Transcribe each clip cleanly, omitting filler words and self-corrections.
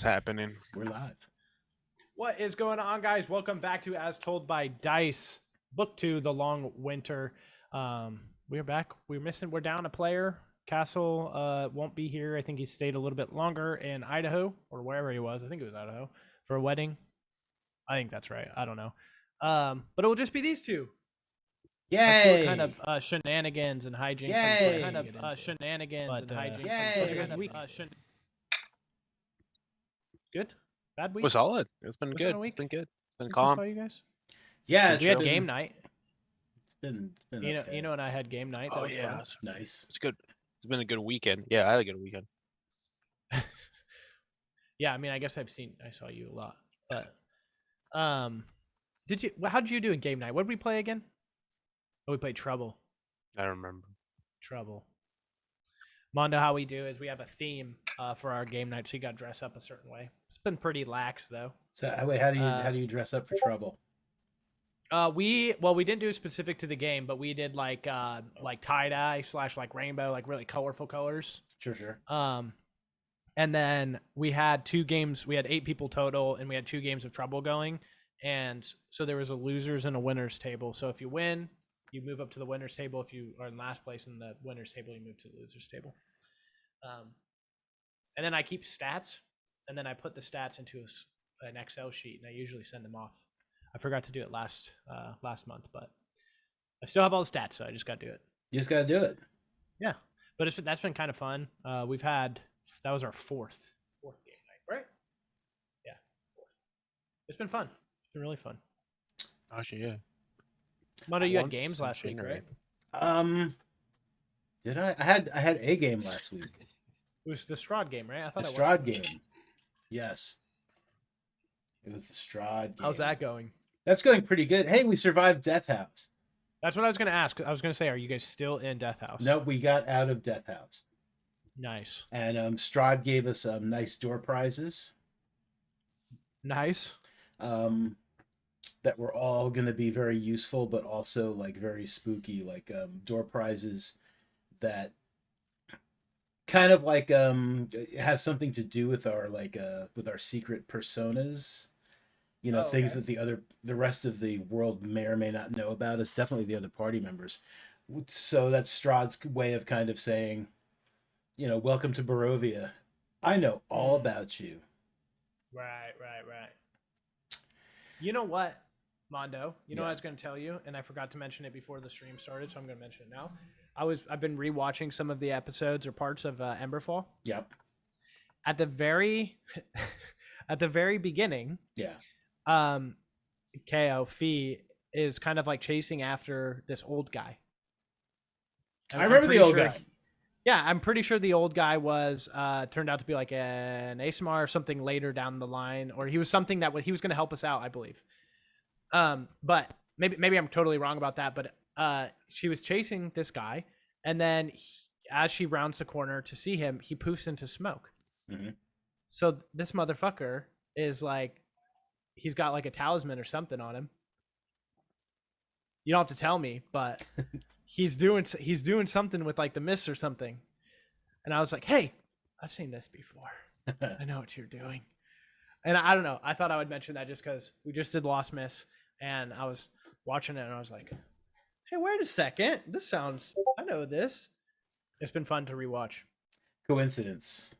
happening? We're live. What is going on, guys? Welcome back to As Told by Dice, Book 2, The Long Winter. We're back. We're down a player. Castle won't be here. I think he stayed a little bit longer in Idaho or wherever he was. I think it was Idaho for a wedding. I think that's right. I don't know. But it will just be these two. Yay! Kind of shenanigans and hijinks. Yay! Kind of shenanigans and hijinks. Yay! Good? Bad week? It was solid. It's been Was it good. a week? It's been good. It's been Since calm. I saw you guys? Yeah, We had game night. It's been okay. You know, and I had game night. That was yeah, fun. Nice. it's good. It's been a good weekend. Yeah, I had a good weekend. Yeah, I mean, I guess I saw you a lot, but how did you do in game night? What did we play again? Oh, we played Trouble. I don't remember. Trouble. Mondo, how we do is we have a theme for our game night, so you got to dress up a certain way. It's been pretty lax though. So wait, how do you dress up for Trouble? We didn't do specific to the game, but we did like tie dye / like rainbow, like really colorful colors. Sure. And then we had 2 games. We had 8 people total, and we had 2 games of Trouble going. And so there was a losers and a winners table. So if you win, you move up to the winners table. If you are in last place in the winners table, you move to the losers table. And then I keep stats, and then I put the stats into an Excel sheet, and I usually send them off. I forgot to do it last month, but I still have all the stats, so I just got to do it. You just got to do it. Yeah, but that's been kind of fun. That was our fourth game night, right? Yeah, 4th. It's been fun. It's been really fun. Actually, yeah. Mondo, you had games last week, right? Did I? I had a game last week. It was the Strahd game, right? I thought The it Strahd was. game. Yes. It was the Strahd game. How's that going? That's going pretty good. Hey, we survived Death House. That's what I was going to ask. I was going to say, are you guys still in Death House? Nope, we got out of Death House. Nice. And Strahd gave us nice door prizes. Nice. That were all going to be very useful, but also like very spooky, like door prizes that kind of like have something to do with our with our secret personas. You know, things that the rest of the world may or may not know about us. Definitely the other party members. So that's Strahd's way of kind of saying, you know, welcome to Barovia. I know all about you. Right. You know what, Mondo? You know what I was going to tell you, and I forgot to mention it before the stream started, so I'm going to mention it now. I've been rewatching some of the episodes or parts of Emberfall. Yep. At the very beginning, KO Fee is kind of like chasing after this old guy. I remember the old guy. Yeah, I'm pretty sure the old guy was turned out to be like an ASMR or something later down the line, or he was something that he was going to help us out, I believe. But maybe I'm totally wrong about that. But she was chasing this guy, and then as she rounds the corner to see him, he poofs into smoke. Mm-hmm. So this motherfucker is like, he's got like a talisman or something on him. You don't have to tell me, but he's doing something with like the mists or something. And I was like, hey, I've seen this before. I know what you're doing. And I don't know. I thought I would mention that just because we just did Lost Miss, and I was watching it and I was like, hey, wait a second. I know this. It's been fun to rewatch. Coincidence.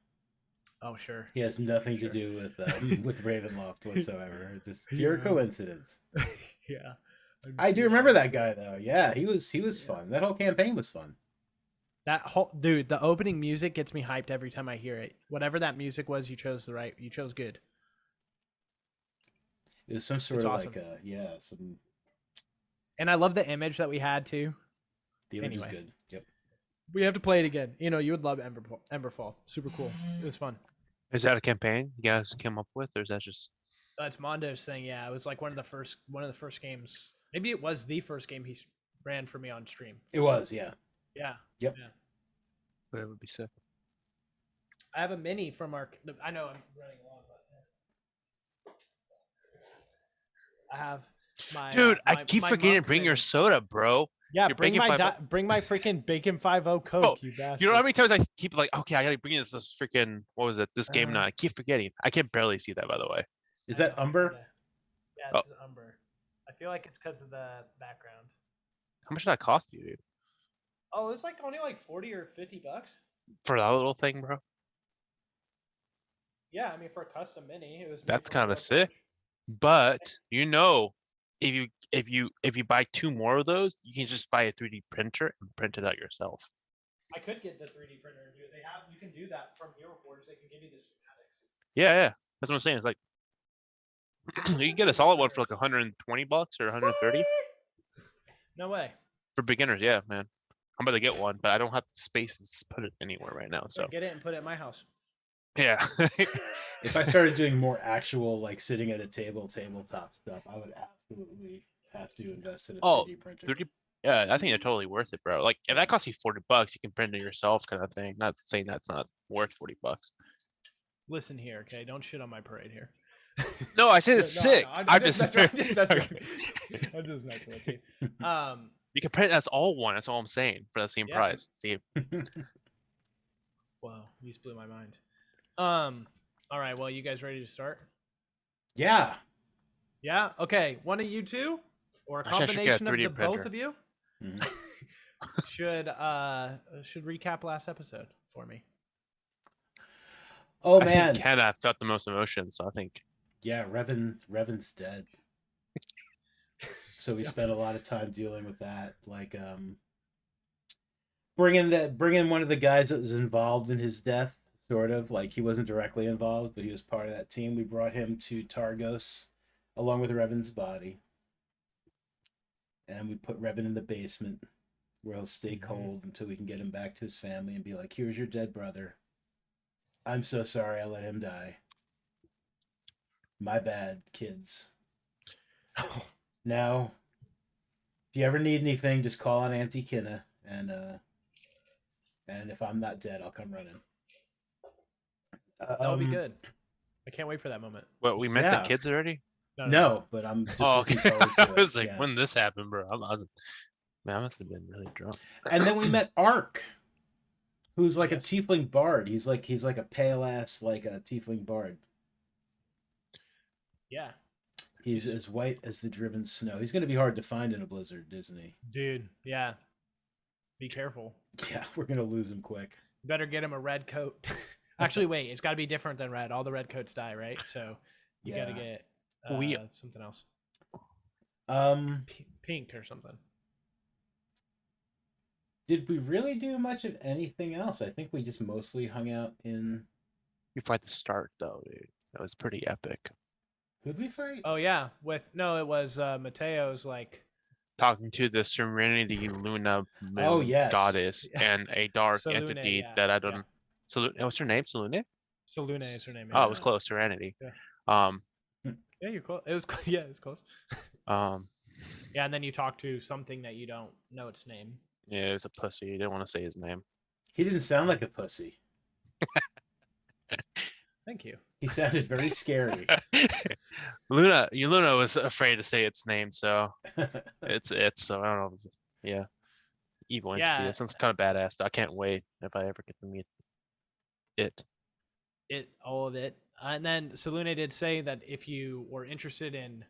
Oh, sure. He has nothing to do with Ravenloft whatsoever. Just pure coincidence. Yeah. I do remember that guy though. Yeah, he was fun. That whole campaign was fun. The opening music gets me hyped every time I hear it. Whatever that music was, you chose good. It was some sort of awesome. Some. And I love the image that we had too. The image is good. Yep. We have to play it again. You know, you would love Emberfall. Super cool. It was fun. Is that a campaign you guys came up with, or is that just? That's Mondo's thing. Yeah, it was like one of the first games. Maybe it was the first game he ran for me on stream. It was, yeah. Yeah. Yep. Yeah. That would be sick. I have a mini from our. I know I'm running long, but I have my. Dude, I keep forgetting to bring your soda, bro. Yeah, You're bring baking my 5-0. bring my freaking Bacon 5-0 Coke, Oh, you bastard. You know how many times I keep like, okay, I gotta bring this freaking what was it? This game night. I keep forgetting. I can barely see that, by the way. Is I know, that I'm Umber? trying to- Yeah, Oh. this is Umber. I feel like it's because of the background. How much did that cost you, dude? Oh, it's like only like 40 or 50 bucks. For that little thing, bro? Yeah, I mean for a custom mini, it was. made That's for me kind to of like sick. watch. But if you buy 2 more of those, you can just buy a 3D printer and print it out yourself. I could get the 3D printer and do it. You can do that from Hero Forge. They can give you the schematics. Yeah. That's what I'm saying. It's like you can get a solid one for like 120 bucks or 130 No way. for beginners. Yeah, man. I'm about to get one, but I don't have the space to put it anywhere right now. So Get it and put it at my house. yeah. If I started doing more actual, like sitting at a tabletop stuff, I would absolutely have to invest in a 3D printer. 30, yeah, I think they're totally worth it, bro. Like if that costs you 40 bucks, you can print it yourself, kind of thing. Not saying that's not worth 40 bucks. Listen here, okay? Don't shit on my parade here. No, I said it's sick. I'm just messing with you. You can print it as all one. That's all I'm saying for the same Yeah. price. See, Whoa, you just blew my mind. All right. Well, you guys ready to start? Yeah. Yeah. Okay. One of you two, or a Actually, I should get a combination of 3D the both printer. of you, Mhm. should recap last episode for me. Oh I man. think Kinna felt the most emotion, so I think Yeah, Revan's dead. So we spent a lot of time dealing with that, like bringing one of the guys that was involved in his death, sort of like he wasn't directly involved, but he was part of that team. We brought him to Targos along with Revan's body, and we put Revan in the basement where he'll stay cold until we can get him back to his family and be like, "Here's your dead brother. I'm so sorry I let him die. My bad, kids." Now, if you ever need anything, just call on Auntie Kinna, and if I'm not dead, I'll come running. That'll be good. I can't wait for that moment. well, we met Yeah. the kids already. No, but I'm just Oh, looking okay. forward to I it. was like, Yeah. when did this happened, bro? Man, I must have been really drunk. And then we met Ark, who's like Yes. a tiefling bard. He's like a pale ass like a tiefling bard. Yeah, He's as white as the driven snow. He's going to be hard to find in a blizzard, isn't he? dude. Yeah. Be careful. Yeah, we're going to lose him quick. Better get him a red coat. Actually, wait. It's got to be different than red. All the red coats die, right? So you got to get something else. Pink or something. Did we really do much of anything else? I think we just mostly hung out in. You fight the start though, dude. That was pretty epic. Who'd we fight? Oh yeah, it was Mateo's like Talking to the Serenity Luna moon Oh, yes. goddess and a dark Selune, entity yeah, that I don't. What's her name? Selune? Selune is her name. Oh, it was close. Serenity. Yeah. Um. Yeah, you're close. It was close. Yeah, it was close. Yeah, and then you talk to something that you don't know its name. Yeah, it was a pussy. He didn't want to say his name. He didn't sound like a pussy. Thank you. He sounded very scary. Luna was afraid to say its name, so it's so I don't know. Yeah, evil entity. Yeah. That sounds kind of badass. I can't wait if I ever get to meet it. All of it. And then Selune did say that if you were interested in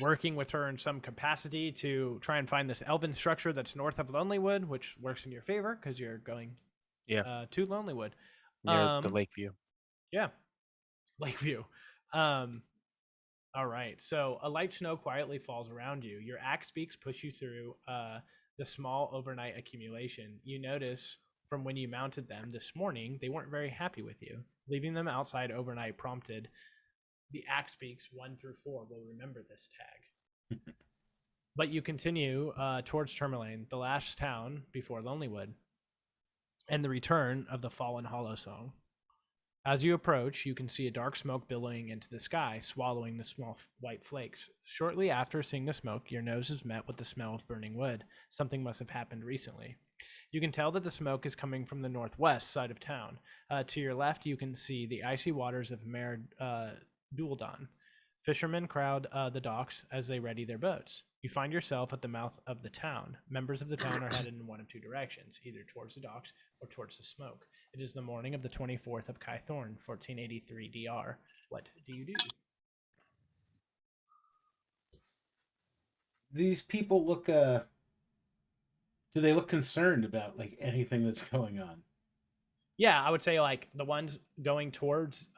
working with her in some capacity to try and find this elven structure that's north of Lonelywood, which works in your favor because you're going to Lonelywood. Near the Lakeview. Yeah. Lakeview. All right. So a light snow quietly falls around you. Your axe beaks push you through the small overnight accumulation. You notice from when you mounted them this morning, they weren't very happy with you. Leaving them outside overnight prompted the axe beaks 1 through 4 will remember this tag. But you continue towards Tourmaline, the last town before Lonelywood, and the return of the Fallen Hollow song. As you approach, you can see a dark smoke billowing into the sky, swallowing the small white flakes. Shortly after seeing the smoke, your nose is met with the smell of burning wood. Something must have happened recently. You can tell that the smoke is coming from the northwest side of town. To your left, you can see the icy waters of Mare Dualdon. Fishermen crowd the docks as they ready their boats. You find yourself at the mouth of the town. Members of the town are headed in one of two directions, either towards the docks or towards the smoke. It is the morning of the 24th of Kai Thorn, 1483 DR. What do you do? These people look. Do they look concerned about like anything that's going on? Yeah, I would say like the ones going towards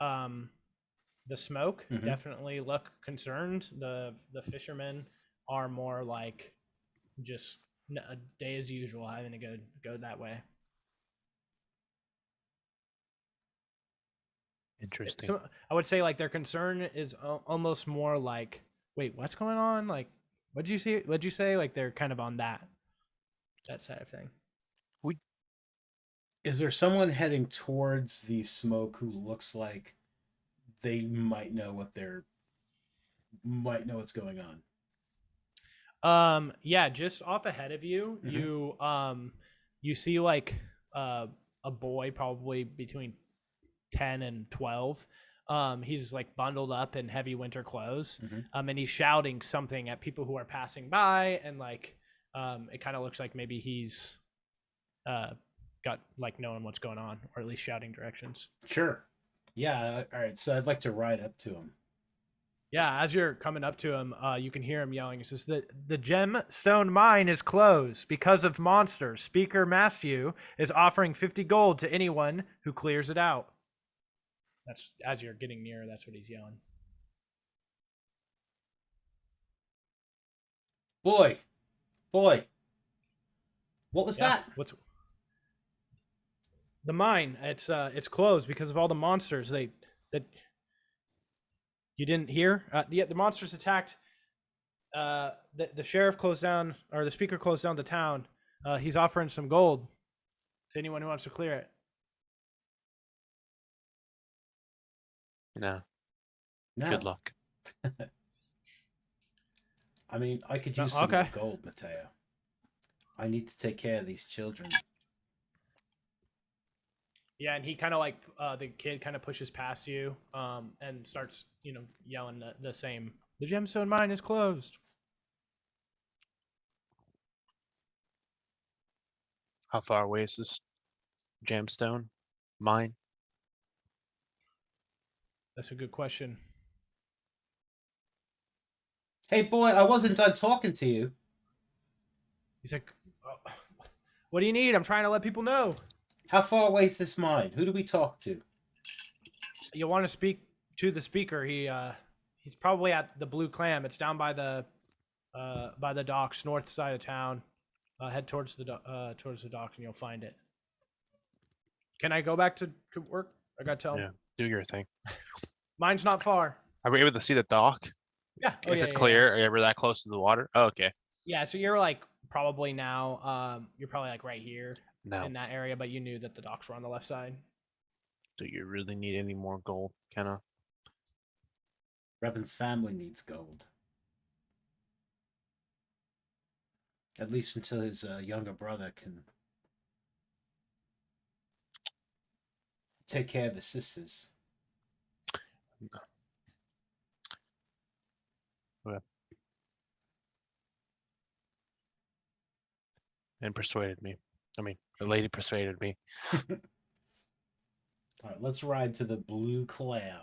the smoke Mhm. definitely look concerned. The fishermen are more like just a day as usual, having to go that way. Interesting. So I would say like their concern is almost more like, wait, what's going on? Like, what'd you see? What'd you say? Like they're kind of on that side of thing. Is there someone heading towards the smoke who looks like they might know what's going on? Yeah, just off ahead of you, you see like a boy probably between 10 and 12. He's like bundled up in heavy winter clothes. And he's shouting something at people who are passing by, and like it kind of looks like maybe he's got like knowing what's going on, or at least shouting directions. Sure. Yeah. All right. So I'd like to ride up to him. Yeah, as you're coming up to him, you can hear him yelling. He says that the gemstone mine is closed because of monsters. Speaker Matthew is offering 50 gold to anyone who clears it out. That's as you're getting near. That's what he's yelling. Boy, what was that? What's the mine? It's closed because of all the monsters. That you didn't hear. The monsters attacked. The sheriff closed down, or the speaker closed down the town. He's offering some gold to anyone who wants to clear it. No. No. Good luck. I mean, I could use some more gold, Mateo. I need to take care of these children. Yeah, and he kind of like the kid kind of pushes past you, and starts yelling the same. The gemstone mine is closed. How far away is this gemstone mine? That's a good question. Hey, boy, I wasn't done talking to you. He's like, oh, what do you need? I'm trying to let people know. How far away is this mine? Who do we talk to? You want to speak to the speaker? He's probably at the Blue Clam. It's down by the docks, north side of town. Head towards the docks, and you'll find it. Can I go back to work? I gotta tell him. Yeah, do your thing. Mine's not far. Are we able to see the dock? Yeah. Is it clear? Are you ever that close to the water? Oh, okay. Yeah, so you're like probably now. You're probably like right here No. in that area, but you knew that the docks were on the left side. Do you really need any more gold, Kinna? Revan's family needs gold. At least until his younger brother can take care of his sisters. Okay. And persuaded me. I mean, the lady persuaded me. All right, let's ride to the Blue Clam.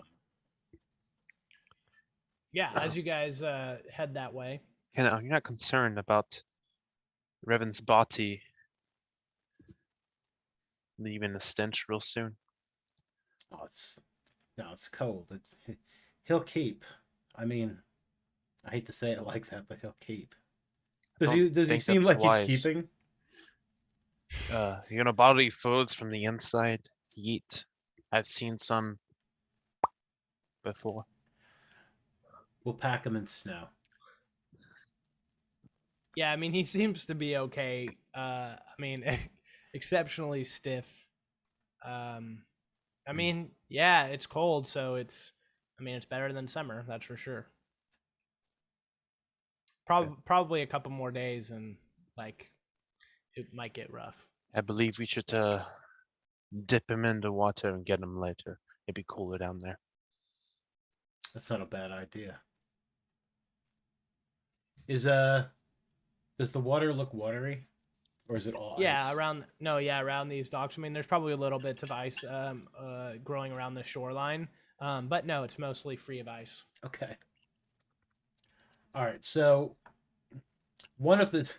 Yeah, as you guys head that way. Kinna, you're not concerned about Revan's body leaving the stench real soon? Oh, it's cold. He'll keep. I mean, I hate to say it like that, but he'll keep. Does he seem like wise. he's keeping? You're gonna bottle foods from the inside. Eat. I've seen some before. We'll pack him in snow. Yeah, I mean, he seems to be okay. I mean, exceptionally stiff. I mean, yeah, it's cold, so it's better than summer, that's for sure. Probably a couple more days, and like it might get rough. I believe we should dip him in the water and get him later. It'd be cooler down there. That's not a bad idea. Is does the water look watery, or is it all Yeah, ice? around these docks. I mean, there's probably a little bits of ice growing around the shoreline, but no, it's mostly free of ice. Okay. All right. So one of the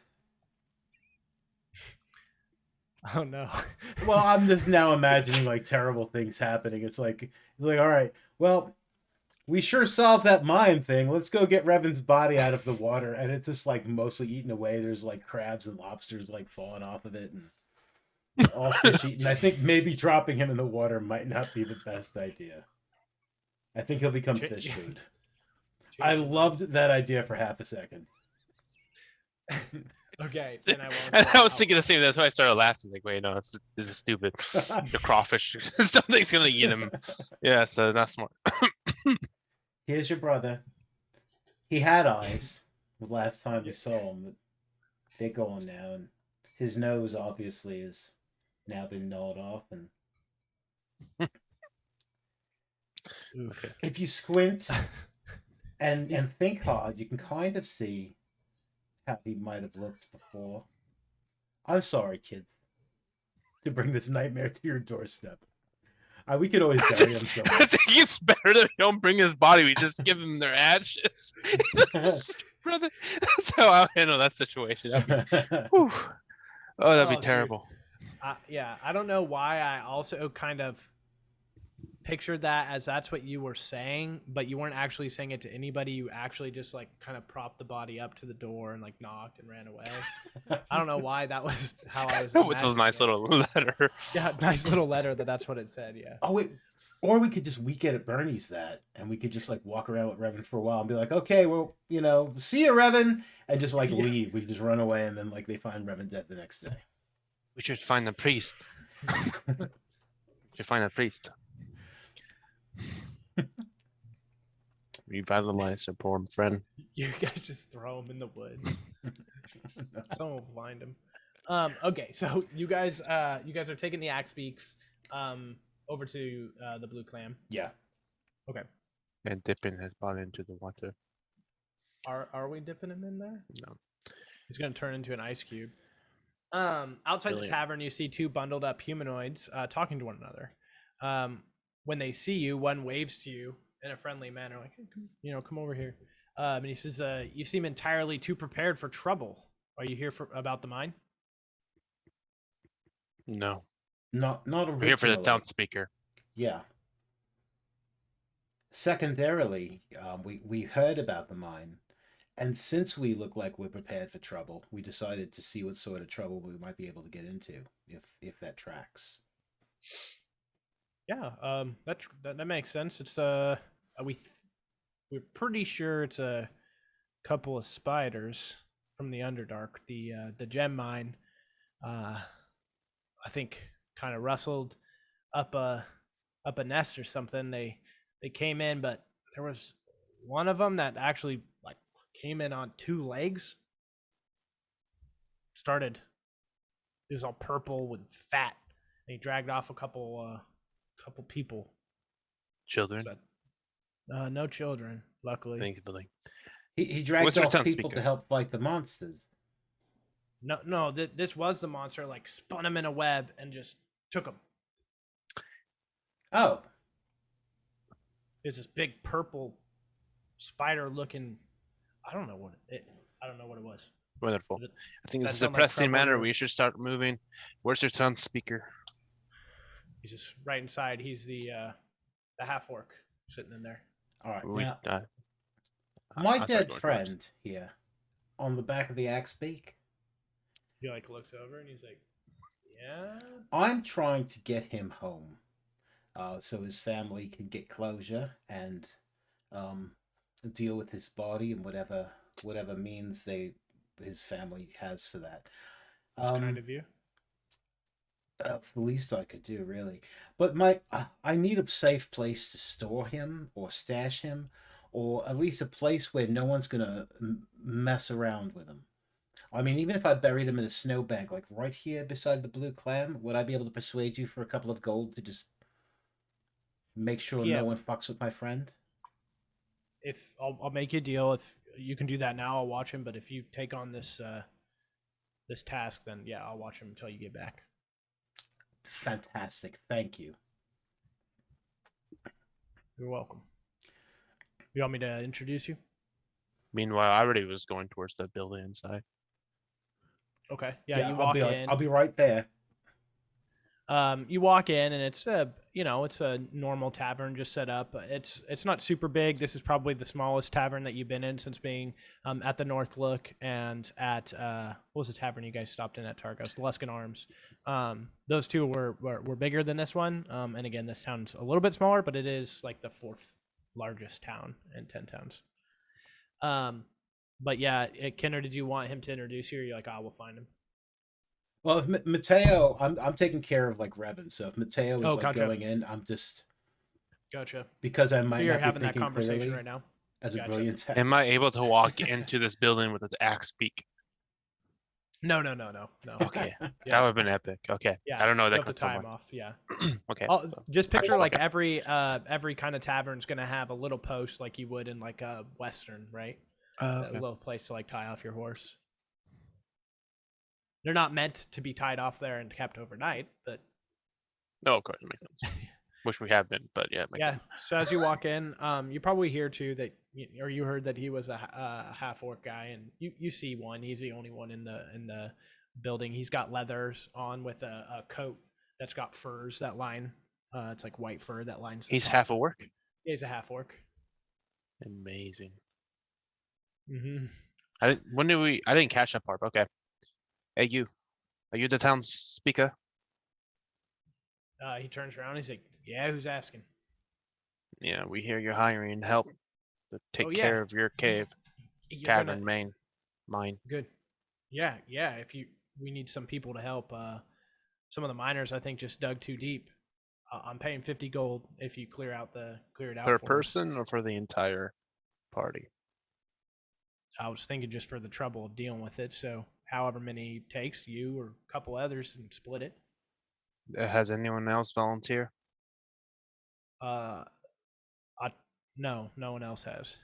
Oh no. well, I'm just now imagining like terrible things happening. It's like all right, well, we sure solved that mine thing. Let's go get Revan's body out of the water, and it's just like mostly eaten away. There's like crabs and lobsters like falling off of it, and all fish eaten. I think maybe dropping him in the water might not be the best idea. I think he'll become Ch- fish food. I loved that idea for half a second. Okay, then I won't. And I was thinking the same. That's why I started laughing. Like, wait, no, this is stupid. The crawfish, something's gonna eat him. Yeah, so that's smart. Here's your brother. He had eyes the last time we saw him, but they're gone now, and his nose obviously has now been gnawed off. And Oof. if you squint and think hard, you can kind of see how he might have looked before. I'm sorry, kids, to bring this nightmare to your doorstep. We could always bury him somewhere. I think it's better that we don't bring his body. We just give him their ashes. Brother, that's how I handle that situation. Whew. Oh, that'd be Oh, dude. terrible. Yeah, I don't know why I also kind of pictured that as that's what you were saying, but you weren't actually saying it to anybody. You actually just like kind of propped the body up to the door and like knocked and ran away. I don't know why that was how I was. With a imagining nice it. little letter. Yeah, nice little letter that's what it said. Yeah. Oh wait, or we could just week it at Bernie's that, and we could just like walk around with Revan for a while and be like, okay, well, see you, Revan, and just like Yeah. leave. We could just run away, and then like they find Revan dead the next day. We should find a priest. Revitalize our poor friend. You guys just throw him in the woods. Someone will find him. Okay, so you guys are taking the axe beaks over to the blue clam. Yeah. Okay. And dipping his body into the water. Are we dipping him in there? No. He's gonna turn into an ice cube. Outside the Brilliant. tavern, you see two bundled up humanoids talking to one another. When they see you, one waves to you in a friendly manner, like, hey, come over here. And he says, "You seem entirely too prepared for trouble. Are you here about the mine?" No. Not We're here for the originally. town speaker. Yeah. Secondarily, we heard about the mine, and since we look like we're prepared for trouble, we decided to see what sort of trouble we might be able to get into, if that tracks. Yeah, that makes sense. It's we're pretty sure it's a couple of spiders from the Underdark. The gem mine, I think, kind of rustled up a nest or something. They came in, but there was one of them that actually like came in on two legs. It was all purple with fat, and he dragged off a couple people. Children. No children, luckily. Thanks, Billy. He dragged What's our off town people speaker? to help fight the monsters. No, this was the monster. Like spun him in a web and just took him. Oh, It's this big purple spider-looking. I don't know what it was. Wonderful. Does it- I think does this is that a sound like pressing trouble matter. or- We should start moving. Where's your town speaker? He's just right inside. He's the half orc sitting in there. all right. We, Now, uh, my I'll start dead going towards- friend here, on the back of the axe beak, He like looks over and he's like, "Yeah." I'm trying to get him home, so his family can get closure and deal with his body and whatever means his family has for that. That's kind of you. That's the least I could do, really. But I need a safe place to store him or stash him, or at least a place where no one's gonna mess around with him. I mean, even if I buried him in a snowbank, like right here beside the blue clam, would I be able to persuade you for a couple of gold to just make sure Yeah. no one fucks with my friend? If I'll make you a deal if you can do that now. I'll watch him. But if you take on this this task, then yeah, I'll watch him until you get back. Fantastic. Thank you. You're welcome. You want me to introduce you? Meanwhile, I already was going towards the building inside. Okay. Yeah, you walk I'll be in. I'll be right there. You walk in and it's a it's a normal tavern just set up. It's not super big. This is probably the smallest tavern that you've been in since being at the North Look and at what was the tavern you guys stopped in at Targos? The Luskan Arms. Those two were bigger than this one. And again, this town's a little bit smaller, but it is like the fourth largest town in 10 towns. But yeah, Kinna, did you want him to introduce you, or you're like, we'll find him? Well, if Mateo, I'm taking care of like Revan. So if Mateo is like gotcha. going in, I'm just Gotcha. because I might So you're not be having that thinking conversation clearly right now. as Gotcha. a brilliant. Am I able to walk into this building with its axe peak? No. Okay, Yeah. that would have been epic. Okay, Yeah, I don't know you that have to could come time on. off. Yeah. Okay, Just picture Okay. like every kind of tavern's gonna have a little post like you would in like a Western, right? A okay. little place to like tie off your horse. They're not meant to be tied off there and kept overnight, but No, of course, it makes sense. Wish we had been, but yeah, it makes yeah. sense. So as you walk in, you probably hear too that, or you heard that he was a half orc guy, and you see one. He's the only one in the building. He's got leathers on with a coat that's got furs that line. It's like white fur that lines. He's half a work. Yeah, he's a half orc. Amazing. Mm-hmm. I didn't catch that part. But okay. Hey, you. Are you the town speaker? He turns around. He's like, "Yeah, who's asking?" Yeah, we hear you're hiring help to take Oh, yeah. care of your cave You're tavern gonna- mine. Good. Yeah. We need some people to help. Some of the miners, I think, just dug too deep. I'm paying 50 gold if you clear it out Per for us. person or for the entire party? I was thinking just for the trouble of dealing with it. So however many takes, you or a couple others, and split it. Has anyone else volunteer? No one else has.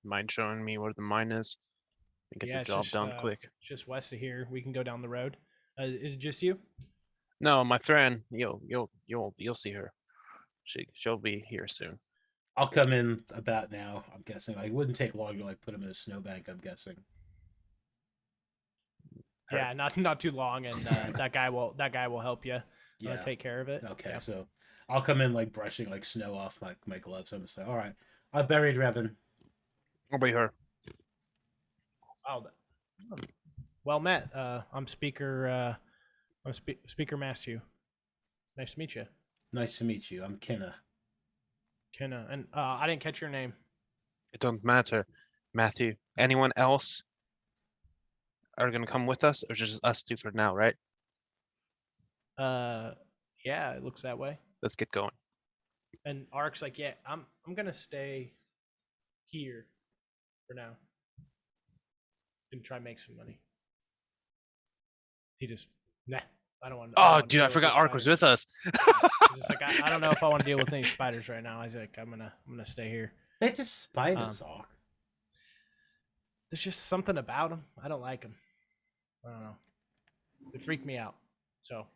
Mind showing me where the mine is? And get Yeah, the it's job just, done quick. It's just west of here. We can go down the road. Is it just you? No, my friend, you'll see her. She'll be here soon. I'll come in about now. I'm guessing. Like, it wouldn't take long to like put him in a snowbank. I'm guessing. Yeah, not too long, and that guy will help you. Yeah. Take care of it. Okay, Yeah. so I'll come in like brushing like snow off my gloves. I'm gonna say, all right, I buried Revan. I'll be her. Wow. Well met. I'm Speaker. Speaker Matthew. Nice to meet you, Nice to meet you. I'm Kinna. Kinna. And I didn't catch your name. It don't matter, Matthew. Anyone else are gonna come with us, or just us two for now, right? Yeah, it looks that way. Let's get going. And Ark's like, yeah, I'm gonna stay here for now and try and make some money. He just, nah, I don't want. Oh, dude, I forgot Ark was with us. He's just like, I don't know if I want to deal with any spiders right now. He's like, I'm gonna stay here. They're just spiders, Ark. There's just something about them. I don't like them. I don't know. They freak me out. So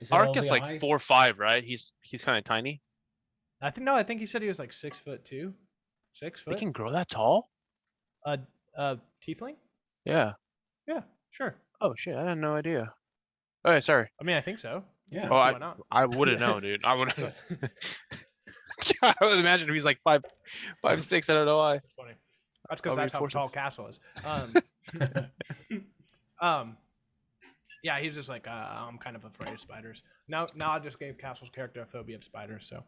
Is it all Ark is the like eyes? 4'5", right? He's kind of tiny. I think he said he was like 6'2". 6 They foot. can grow that tall? Tiefling? Yeah. Yeah, sure. Oh shit, I had no idea. Oh, yeah, sorry. I mean, I think so. Yeah. Oh, Why not? I wouldn't know, dude. I wouldn't. I would imagine if he's like 5'6". I don't know why. That's funny. That's because I'll that's how reinforce tall it. Castle is. Yeah, he's just like, I'm kind of afraid of spiders. Now I just gave Castle's character a phobia of spiders, so.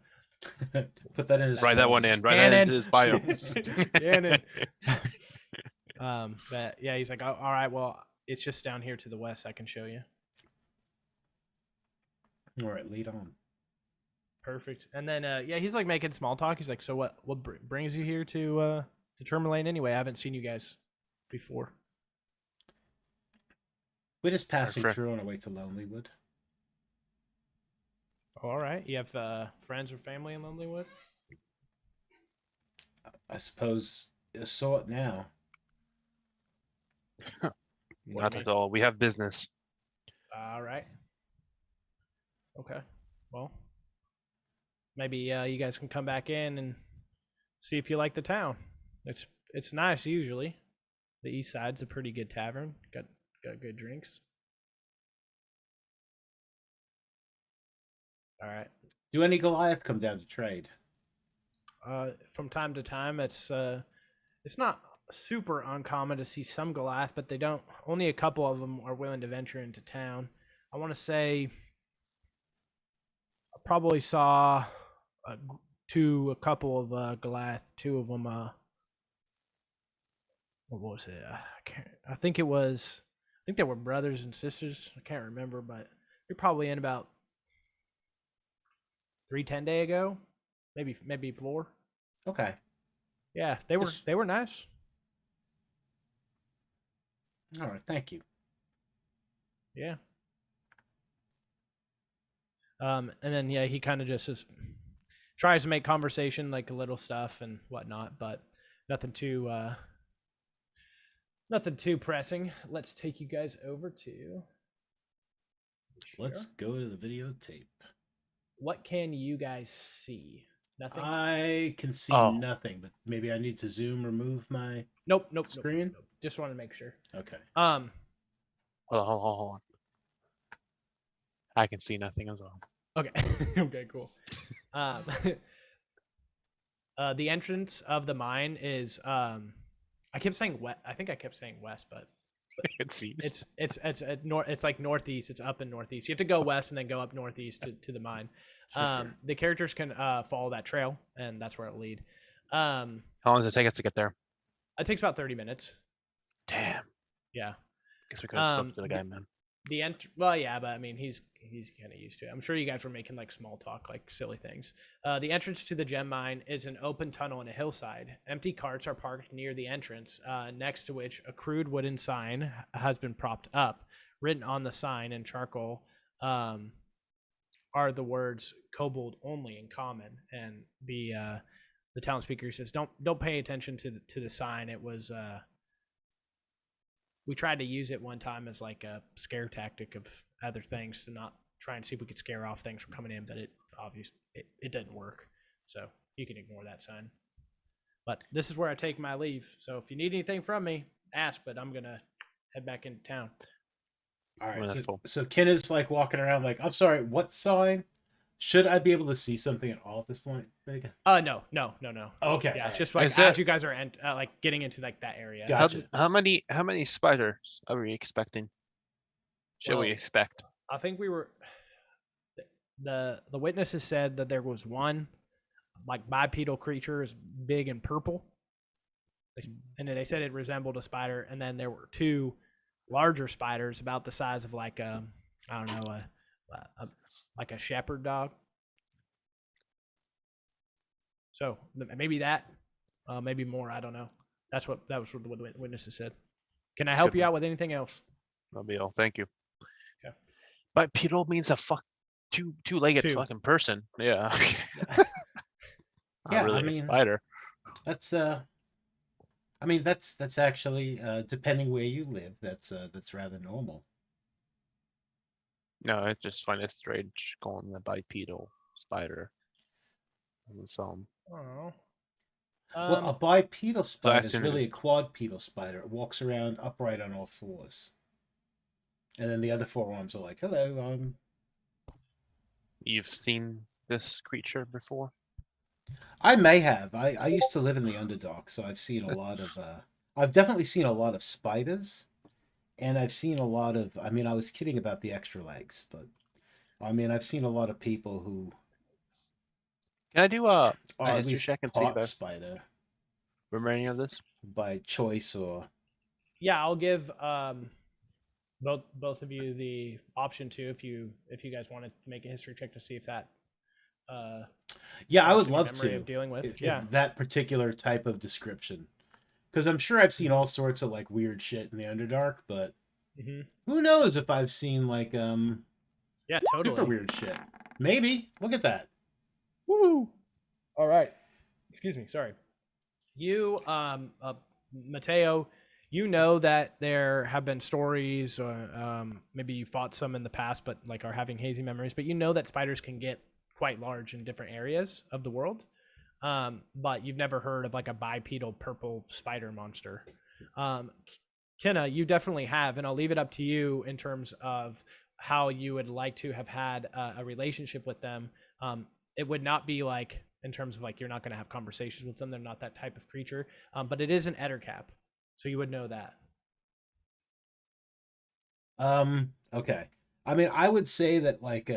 Put that in his. Write that one in. Write that Cannon. into his bio. Cannon. But yeah, he's like, all right, well, it's just down here to the west. I can show you. All right, lead on. Perfect. And then, yeah, he's like making small talk. He's like, so what brings you here to Tourmaline anyway? I haven't seen you guys before. We're just passing friend. through on our way to Lonelywood. Oh, all right. You have friends or family in Lonelywood? I suppose a sort now. Not at all. We have business. All right. Okay. Well, maybe you guys can come back in and see if you like the town. It's nice usually. The east side's a pretty good tavern. Got good drinks. All right. Do any Goliath come down to trade? From time to time, it's not super uncommon to see some Goliath, but they don't. Only a couple of them are willing to venture into town. I want to say I probably saw a couple of Goliath. Two of them. What was it? I think it was. I think they were brothers and sisters. I can't remember, but they're probably in about 3-10 days ago, maybe 4. Okay. Yeah, they were nice. All right. Thank you. Yeah. And then he kind of just tries to make conversation, like a little stuff and whatnot, but nothing too pressing. Let's take you guys over to. Let's go to the videotape. What can you guys see? Nothing. I can see nothing, but maybe I need to zoom or move my Nope. screen. Nope. Just want to make sure. Okay. Hold on. I can see nothing as well. Okay. Okay. Cool. The entrance of the mine is I kept saying west. I think I kept saying west, but It's east. It's like northeast. It's up in northeast. You have to go west and then go up northeast to the mine. Sure. The characters can follow that trail, and that's where it'll lead. How long does it take us to get there? It takes about 30 minutes. Damn. Yeah. Guess we could have spoken to the guy, man. Well, yeah, but I mean, he's kind of used to it. I'm sure you guys were making like small talk, like silly things. The entrance to the gem mine is an open tunnel in a hillside. Empty carts are parked near the entrance, next to which a crude wooden sign has been propped up. Written on the sign in charcoal are the words "kobold only" in common, and the town speaker says, "Don't pay attention to the sign. It was." We tried to use it one time as like a scare tactic of other things to not try and see if we could scare off things from coming in, but it didn't work. So you can ignore that sign. But this is where I take my leave. So if you need anything from me, ask, but I'm going to head back into town. All right. Wonderful. So Kinna's like walking around like, I'm sorry, what sign? Should I be able to see something at all at this point, Megan? No. Okay. Yeah, it's just like Is that- as you guys are like getting into like that area. Gotcha. How many spiders are we expecting? Should we Well, expect? I think we were the witnesses said that there was one like bipedal creature is big and purple. And they said it resembled a spider, and then there were 2 larger spiders about the size of like I don't know, like a shepherd dog. So maybe that, maybe more. I don't know. That was what the witnesses said. Can I help you out with anything else? That'll be all. Thank you. Okay. Bipedal means a two-legged 2. fucking person. Yeah. Yeah, Not really I mean, a spider. That's I mean that's actually depending where you live, that's rather normal. No, I just find it strange calling the bipedal spider. Oh. Well, a bipedal spider is assume really a quadpedal spider. It walks around upright on all 4s. And then the other 4 arms are like, hello, You've seen this creature before? I may have. I used to live in the Underdark, so I've seen a lot of I've definitely seen a lot of spiders, and I've seen a lot of, I mean, I was kidding about the extra legs, but I mean, I've seen a lot of people who Can I do a are at history least check and see if part I spider remember any of this? by choice or Yeah, I'll give both of you the option to if you guys want to make a history check to see if that yeah, I would helps in your love memory to of dealing with. if Yeah. that particular type of description, because I'm sure I've seen all sorts of like weird shit in the Underdark, but Mm-hmm. who knows if I've seen like Yeah, totally. super weird shit. Maybe. Look at that. Woo! All right. Excuse me. Sorry. You, Mateo, you know that there have been stories, maybe you fought some in the past, but like are having hazy memories. But you know that spiders can get quite large in different areas of the world. But you've never heard of like a bipedal purple spider monster. Kinna, you definitely have, and I'll leave it up to you in terms of how you would like to have had a relationship with them. It would not be like in terms of like you're not going to have conversations with them. They're not that type of creature, but it is an ettercap, so you would know that. Okay. I mean, I would say that like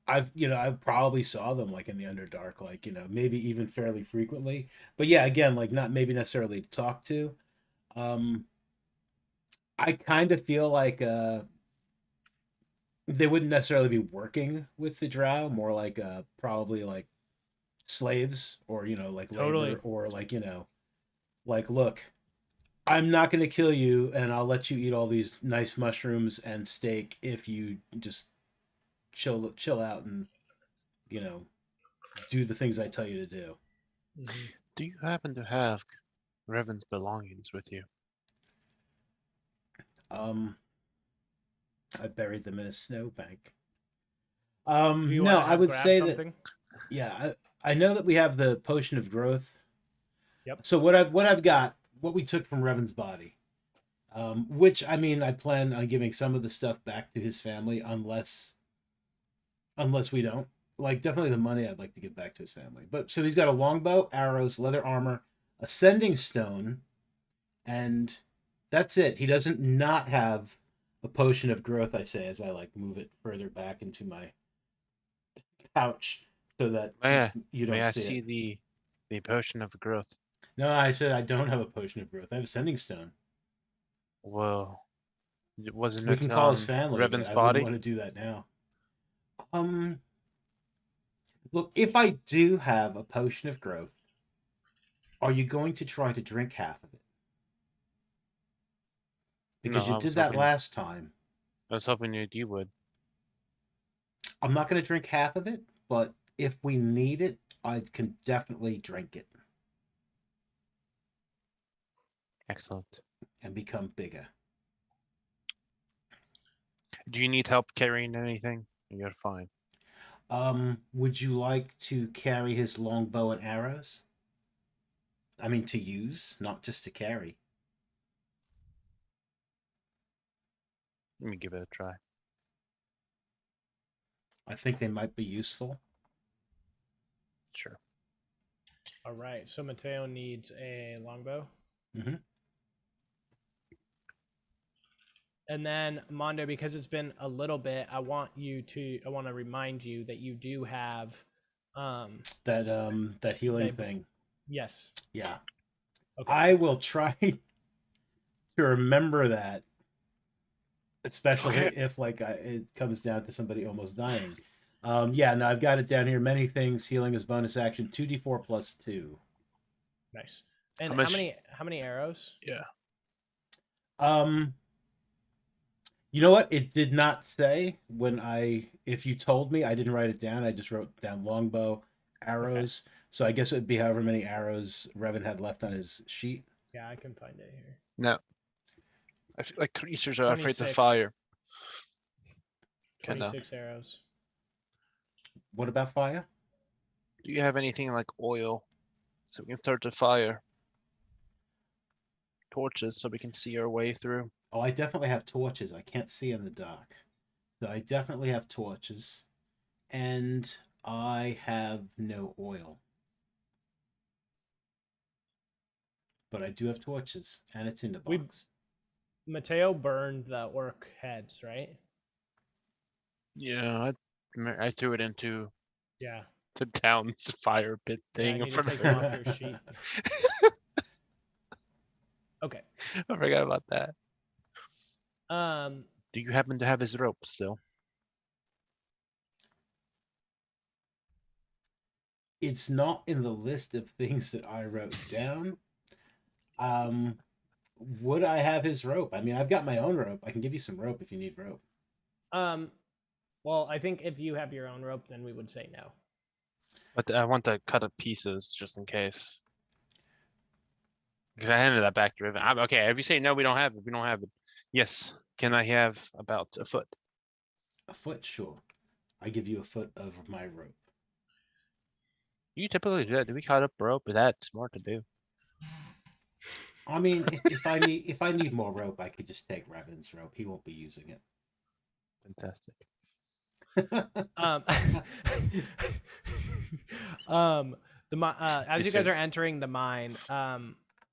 I probably saw them like in the Underdark, like, maybe even fairly frequently. But yeah, again, like not maybe necessarily to talk to. Um I kind of feel like they wouldn't necessarily be working with the drow, more like probably like slaves, or like Totally. labor, or like like, look, I'm not going to kill you, and I'll let you eat all these nice mushrooms and steak if you just chill out and you know do the things I tell you to do. Mm-hmm. Do you happen to have Revan's belongings with you? um I buried them in a snowbank. Do you want No, to I have would grab say that, something? yeah, I know that we have the potion of growth. Yep. So what I've got, what we took from Revan's body, which, I mean, I plan on giving some of the stuff back to his family, unless we don't. Like, definitely the money I'd like to give back to his family. But so he's got a longbow, arrows, leather armor, a sending stone, and that's it. He doesn't not have a potion of growth, I say, as I like move it further back into my pouch so that May I, you may don't I see see it. the potion of growth? No, I said I don't have a potion of growth. I have a sending stone. Well, wasn't We it can call his on family, but Revan's I wouldn't body? want to do that now. Um, Look, if I do have a potion of growth, are you going to try to drink half of it? No, Because you did that last time. I was hoping you would. I'm not going to drink half of it, but if we need it, I can definitely drink it Excellent. and become bigger. Do you need help carrying anything? You're fine. Would you like to carry his longbow and arrows? I mean, to use, not just to carry. Let me give it a try. I think they might be useful. Sure. All right. So Mateo needs a longbow. Mm-hmm. And then Mondo, because it's been a little bit, I want to remind you that you do have That healing that, thing. yes. Yeah. Okay. I will try to remember that, especially Okay. if like it comes down to somebody almost dying. Yeah, no, I've got it down here. Many things. Healing is bonus action. 2d4 plus 2. Nice. And How how much? many arrows? Yeah. Um, you know what? It did not say when if you told me, I didn't write it down. I just wrote down longbow, arrows. Okay. So I guess it would be however many arrows Revan had left on his sheet. Yeah, I can find it here. No. I feel like creatures are afraid of 26. fire. 26 arrows. What about fire? Do you have anything like oil so we can start the fire? Torches so we can see our way through. Oh, I definitely have torches. I can't see in the dark. So I definitely have torches. And I have no oil. But I do have torches, and it's in the box. Mateo burned the orc heads, right? Yeah, I threw it into Yeah. the town's fire pit Yeah, I thing in need to front take of them it. off your sheet. Okay. I forgot about that. Um, Do you happen to have his rope still? It's not in the list of things that I wrote down. Would I have his rope? I mean, I've got my own rope. I can give you some rope if you need rope. well, I think if you have your own rope, then we would say no. But I want to cut it pieces just in case. Because I handed that back to Riven. Okay, if you say no, we don't have it. We don't have it. Yes. Can I have about a foot? A foot, sure. I give you a foot of my rope. You typically do that. Do we cut up rope? Is that smart to do? I mean, if I need more rope, I could just take Revan's rope. He won't be using it. Fantastic. As you guys are entering the mine,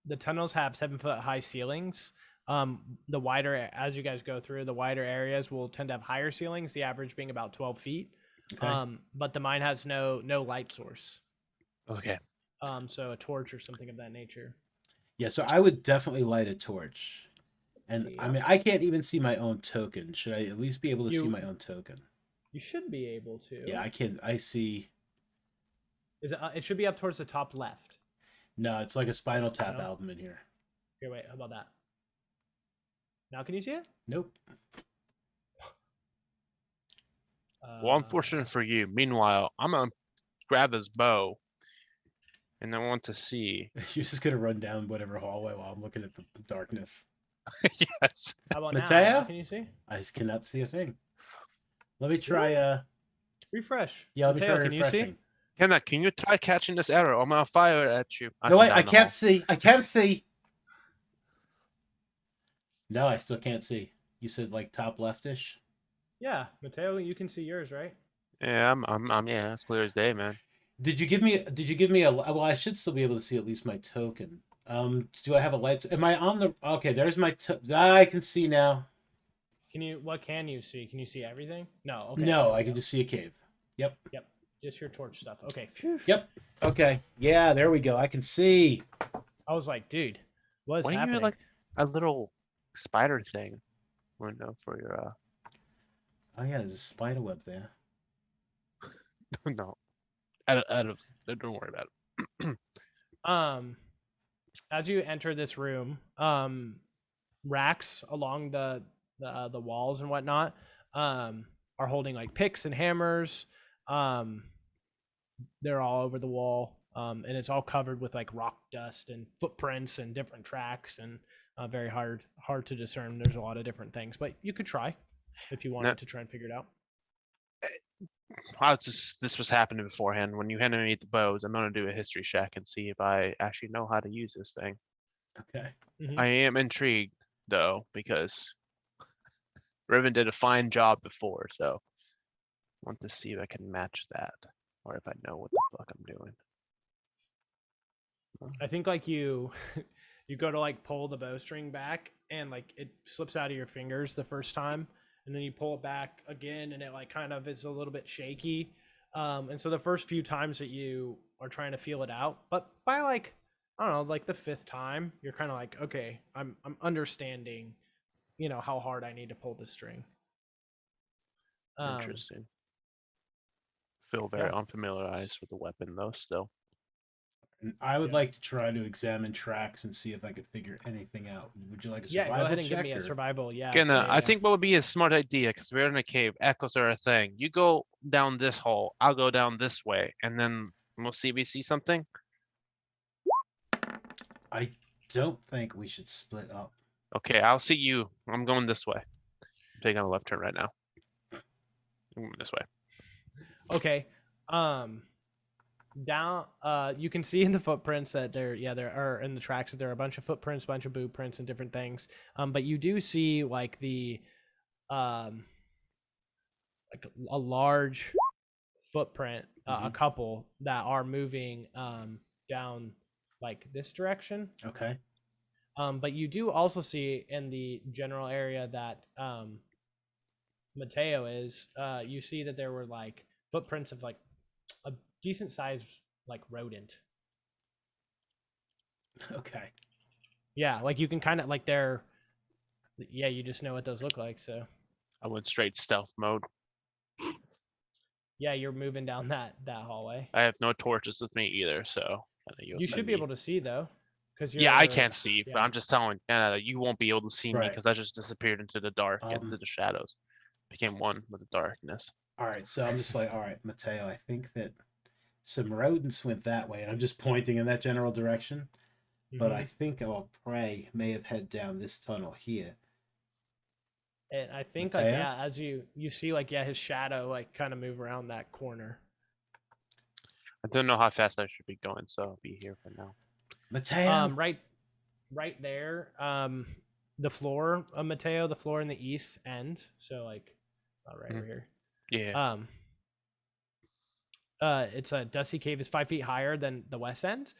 the tunnels have 7-foot high ceilings. The wider, as you guys go through, the wider areas will tend to have higher ceilings, the average being about 12 feet. Okay. But the mine has no light source. Okay. So a torch or something of that nature. Yeah, so I would definitely light a torch. And I Yeah. mean, I can't even see my own token. Should I at least be able to see my own token? You should be able to. Yeah, I can. I see. Is it? It should be up towards the top left. No, it's like a Spinal Tap No? album in here. Here, wait. How about that? Now can you see it? Nope. Well, unfortunate for you. Meanwhile, I'm gonna grab his bow, and I want to see. You're just gonna run down whatever hallway while I'm looking at the darkness. Yes. How about Mateo? now? Can you see? I just cannot see a thing. Let me try. Refresh. Yeah, let me Mateo, try can you see? refreshing. Kinna, can you try catching this arrow? I'm gonna fire it at you. No, wait, down I the can't hall. see. I can't see. No, I still can't see. You said like top leftish. Yeah, Mateo, you can see yours, right? Yeah, I'm. Yeah, it's clear as day, man. Did you give me a? Well, I should still be able to see at least my token. Do I have a light? Am I on the? Okay, there's my. I can see now. Can you? What can you see? Can you see everything? No. Okay. No, I can just see a cave. Yep. Yep. Just your torch stuff. Okay. Phew. Yep. Okay. Yeah, there we go. I can see. I was like, dude, what is Why happening? you like a little spider thing window for your Oh yeah, there's a spider web there. no. Out of don't worry about it. As you enter this room, racks along the walls and whatnot are holding like picks and hammers. They're all over the wall, and it's all covered with like rock dust and footprints and different tracks, and very hard to discern. There's a lot of different things, but you could try if you wanted to try and figure it out. This was happening beforehand. When you handed me the bows, I'm gonna do a history check and see if I actually know how to use this thing. Okay. Mm-hmm. I am intrigued though, because Riven did a fine job before, so I want to see if I can match that, or if I know what the fuck I'm doing. I think like you go to like pull the bowstring back and like it slips out of your fingers the first time, and then you pull it back again and it like kind of is a little bit shaky. And so the first few times that you are trying to feel it out, but by like, I don't know, like the 5th time, you're kind of like, okay, I'm understanding, how hard I need to pull this string. Interesting. Feel very unfamiliarized with the weapon though still. And I would like to try to examine tracks and see if I could figure anything out. Would you like a survival go ahead and check? give me a survival. Yeah. I think what would be a smart idea, because we're in a cave, echoes are a thing. You go down this hole, I'll go down this way, and then we'll see if we see something. I don't think we should split up. Okay, I'll see you. I'm going this way. I'm taking a left turn right now. I'm going this way. Okay. Down you can see in the footprints that there are in the tracks that there are a bunch of footprints, bunch of boot prints and different things. But you do see like the like a large footprint, a couple that are moving down like this direction. Okay. But you do also see in the general area that Mateo is, you see that there were like footprints of like a decent sized like rodent. Okay. Yeah, like you can kind of like you just know what those look like. So I went straight stealth mode. yeah, you're moving down that hallway. I have no torches with me either, so You should be able to see though, because yeah, I can't see, but yeah. I'm just telling that you won't be able to see me Right. because I just disappeared into the dark, into the shadows, became one with the darkness. All right, so I'm just like, all right, Mateo, I think that some rodents went that way, and I'm just pointing in that general direction. But I Mhm. think our prey may have head down this tunnel here. And I think Mateo? as you see his shadow kind of move around that corner. I don't know how fast I should be going, so I'll be here for now. Mateo. Right there. The floor, Mateo, the floor in the east end. So right over here. Yeah. It's a dusty cave is 5 feet higher than the west end,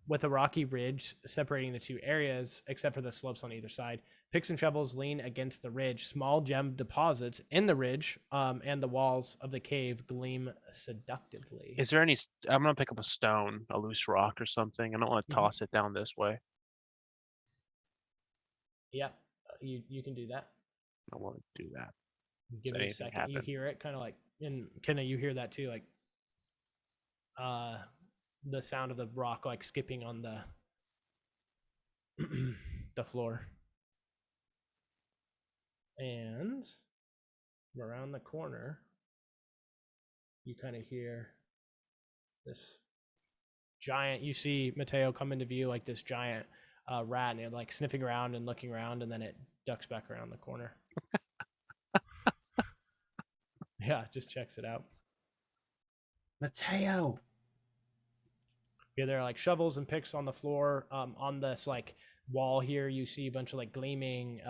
with a rocky ridge separating the two areas, except for the slopes on either side. Picks and shovels lean against the ridge. Small gem deposits in the ridge, and the walls of the cave gleam seductively. Is there any? I'm gonna pick up a stone, a loose rock or something. I don't want to toss it down this way. Yeah, you can do that. I want to do that. Give it a second. Happen? You hear it kind of in Kinna, you hear that too, the sound of the rock skipping on the the floor. And around the corner, you kind of hear this giant. You see Mateo come into view like this giant rat, and it sniffing around and looking around, and then it ducks back around the corner. Yeah, just checks it out. Mateo. Yeah, there are shovels and picks on the floor. On this wall here, you see a bunch of gleaming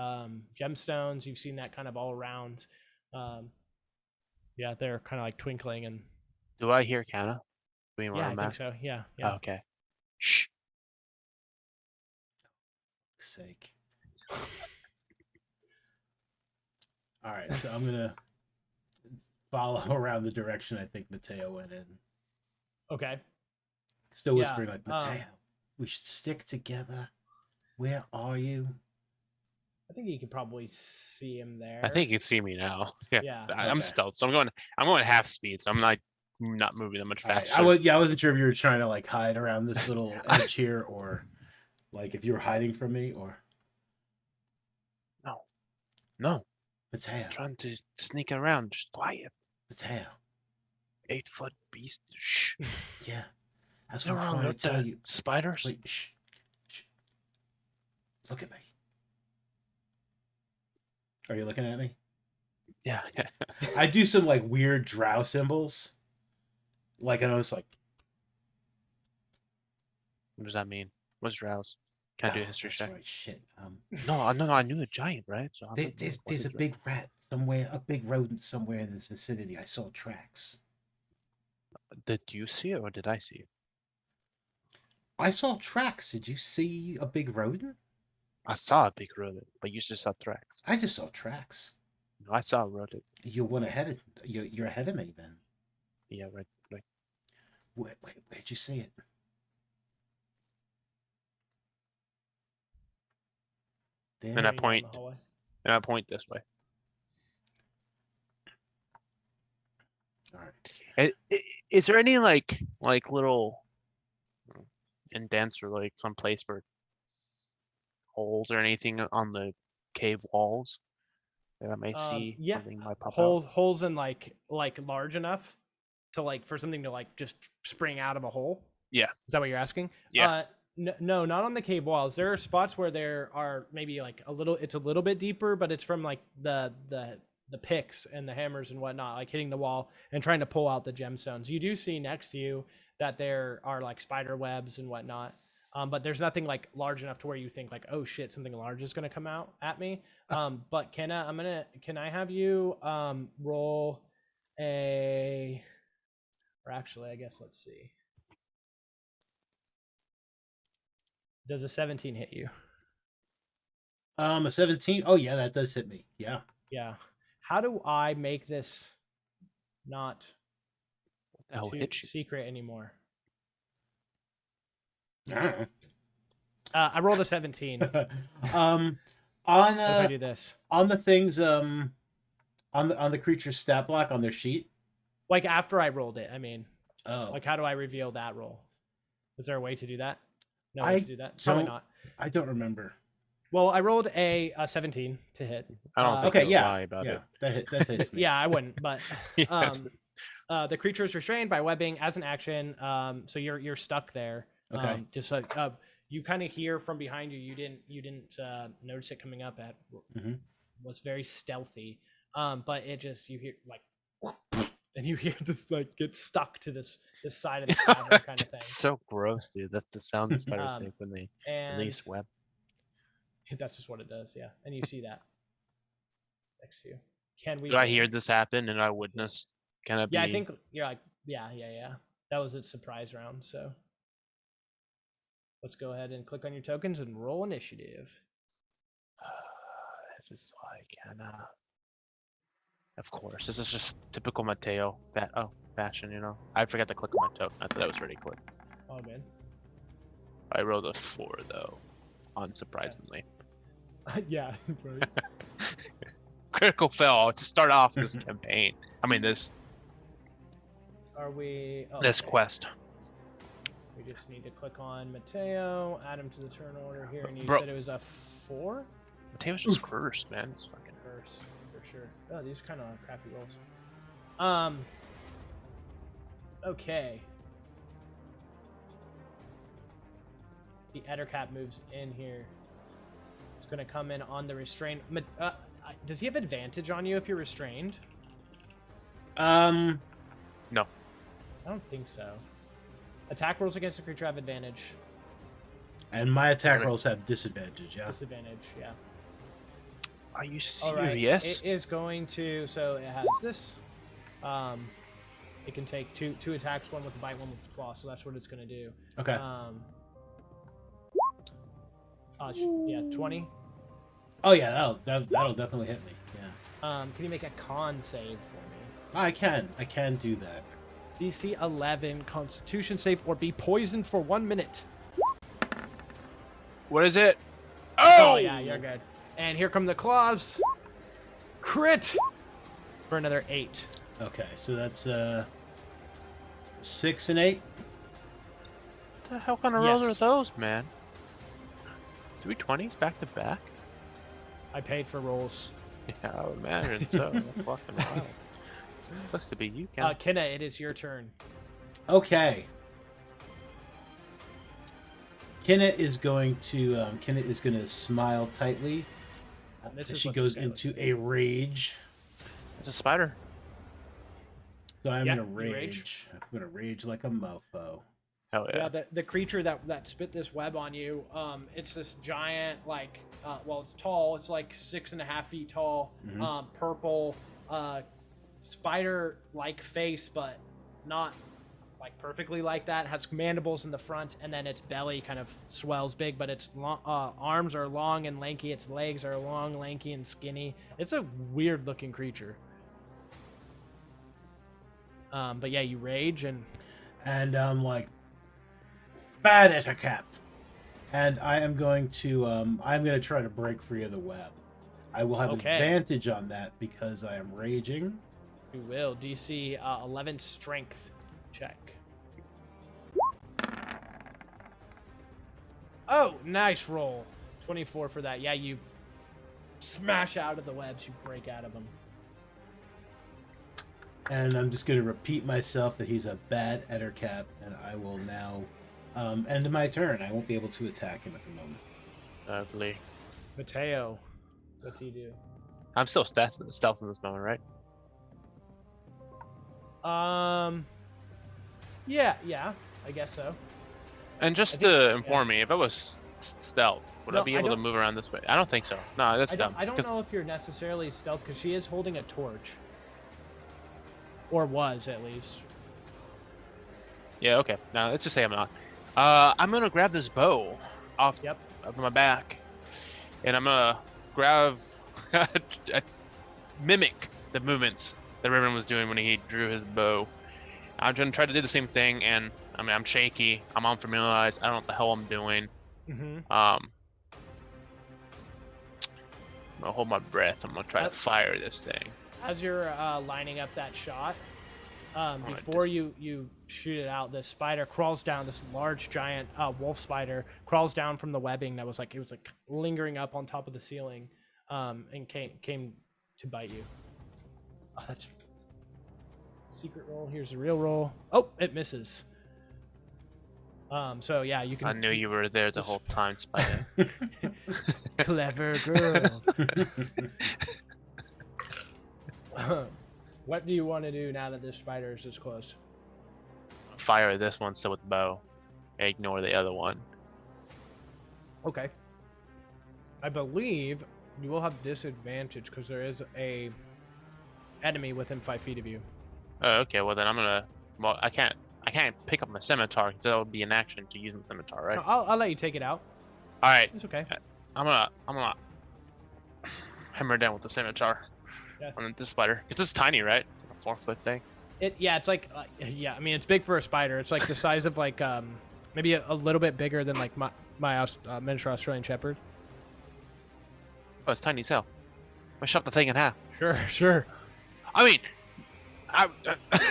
gemstones. You've seen that kind of all around. Yeah, they're kind of twinkling. And do I hear Kinna? Yeah, I think so. Yeah. Oh, okay. Shh. Sake. All right, so I'm gonna follow around the direction I think Mateo went in. Okay. Still whispering Mateo, we should stick together. Where are you? I think you can probably see him there. I think you can see me now. Yeah. Yeah. I'm stealth, so I'm going half speed, so I'm not moving that much faster. Right. I wasn't sure if you were trying to hide around this little edge here, or if you were hiding from me, or no. Mateo, I'm trying to sneak around. Just quiet. Mateo, 8-foot beast. Shh. Yeah, that's what I'm trying to tell you. Spiders. Wait, shh. Look at me. Are you looking at me? Yeah. I do some weird drow symbols. I notice What does that mean? What's drows? Can I do a history check? Right, shit. No, I knew a giant, right? So there's a big rat somewhere, a big rodent somewhere in this vicinity. I saw tracks. Did you see it or did I see it? I saw tracks. Did you see a big rodent? I saw a big rodent, but you just saw tracks. I just saw tracks. No, I saw a rodent. You went ahead. You're ahead of me then. Yeah, right. Where'd you see it? There. And I point this way. All right. Is there any little indents or some place for holes or anything on the cave walls that I may see? Yeah, something might pop out? holes in large enough to for something to just spring out of a hole. Yeah. Is that what you're asking? Yeah. No, not on the cave walls. There are spots where there are maybe it's a little bit deeper, but it's from the picks and the hammers and whatnot, hitting the wall and trying to pull out the gemstones. You do see next to you that there are spider webs and whatnot. But there's nothing large enough to where you think oh shit, something large is gonna come out at me. But Kinna, can I have you roll a, or actually I guess let's see. Does a 17 hit you? A 17? Oh yeah, that does hit me. Yeah. Yeah. How do I make this not too secret anymore? I rolled a 17. On if I do this on the things on the creature's stat block on their sheet. After I rolled it, I mean. Oh. How do I reveal that roll? Is there a way to do that? No way to do that. Probably not. I don't remember. Well, I rolled a 17 to hit. I don't think okay, yeah, lie about it. That hits me. Yeah, I wouldn't, but The creature is restrained by webbing as an action. So you're stuck there. Okay. Just like you kind of hear from behind you. You didn't notice it coming up. Was very stealthy. But it just you hear like, and you hear this like get stuck to this side of the cavern kind of thing. It's so gross, dude. That's the sound the spiders make when they release web. That's just what it does, yeah. And you see that next to you. Can we? Do I hear this happen and I witness? Can it be? Yeah, I think you're like, yeah. That was a surprise round, so let's go ahead and click on your tokens and roll initiative. This is why Kinna. Of course, this is just typical Mateo fashion, you know. I forgot to click on my token. I thought that was already clicked. All good. I rolled a 4 though, unsurprisingly. Yeah, right. Critical fail to start off this campaign. I mean this. Are we? Oh, this okay. quest. We just need to click on Mateo, add him to the turn order here, and you Bro. said it was a 4? Mateo's just cursed, man. It's fucking Curse, for sure. Oh, these kind of crappy rolls. Okay. The Ettercap moves in here. It's going to come in on the restraint. Does he have advantage on you if you're restrained? No. I don't think so. Attack rolls against the creature have advantage. And my attack rolls have disadvantage, yeah. Disadvantage, yeah. Are you All right. serious? It is going to, so it has this. It can take two attacks, one with the bite, one with the claw, so that's what it's going to do. Okay. Yeah, 20. Oh yeah, that'll definitely hit me. Yeah. Can you make a con save for me? I can do that. DC 11, Constitution save, or be poisoned for 1 minute. What is it? Oh yeah, you're good. And here come the claws. Crit for another 8. Okay, so that's 6 and 8. What the hell kind of rolls are Yes. those, man? 320s back to back? I paid for rolls. Yeah, I would imagine so. That's fucking wild. Supposed to be you, Ken. Kinna, it is your turn. Okay. Kinna is going to smile tightly. This As is she what goes this guy looks into a rage. It's a spider. So I'm Yeah, gonna you rage. rage. I'm gonna rage like a mofo. Hell yeah. Yeah, the creature that spit this web on you, it's this giant, like, well, it's tall. It's like 6.5 feet tall, purple, spider-like face, but not like perfectly like that. Has mandibles in the front, and then its belly kind of swells big, but its arms are long and lanky. Its legs are long, lanky, and skinny. It's a weird-looking creature. But yeah, you rage and I'm like, bad as a cap. And I am going to try to break free of the web. I will have advantage on that because I am raging. you will. DC 11 strength check. Oh, nice roll. 24 for that. Yeah, you smash out of the webs. You break out of them. And I'm just going to repeat myself that he's a bad Ettercap, and I will now end my turn. I won't be able to attack him at the moment. Lovely. Mateo, what do you do? I'm still stealth in this moment, right? Yeah, I guess so. And just to inform me, if I was stealth, would No, I be I able to don't- move around this way? I don't think so. No, that's dumb. I don't 'cause- know if you're necessarily stealth because she is holding a torch. Or was, at least. Yeah, okay. Now let's just say I'm not. I'm gonna grab this bow off of my back, and I'm gonna grab mimic the movements that Riven was doing when he drew his bow. I'm gonna try to do the same thing, and I mean I'm shaky, I'm unfamiliarized, I don't know what the hell I'm doing. I'm gonna hold my breath. I'm gonna try to fire this thing. As you're lining up that shot, before you shoot it out, the spider crawls down. This large, giant wolf spider crawls down from the webbing that was like lingering up on top of the ceiling, and came to bite you. Oh, that's secret roll. Here's the real roll. Oh, it misses. So yeah, you can. I knew you were there the whole time, Spider. Clever girl. What do you want to do now that this spider is this close? Fire this one still with the bow. And ignore the other one. Okay. I believe you will have disadvantage because there is a enemy within 5 feet of you. Oh, okay. Well, then I'm gonna. Well, I can't pick up my scimitar because that would be an action to use my scimitar, right? No, I'll let you take it out. All right. It's okay. I'm gonna hammer down with the scimitar on this spider. It's just tiny, right? It's like a 4-foot thing. It's like I mean it's big for a spider. It's like the size of like maybe a little bit bigger than like my miniature Australian Shepherd. Oh, it's tiny as hell. I shot the thing in half. Sure. I mean,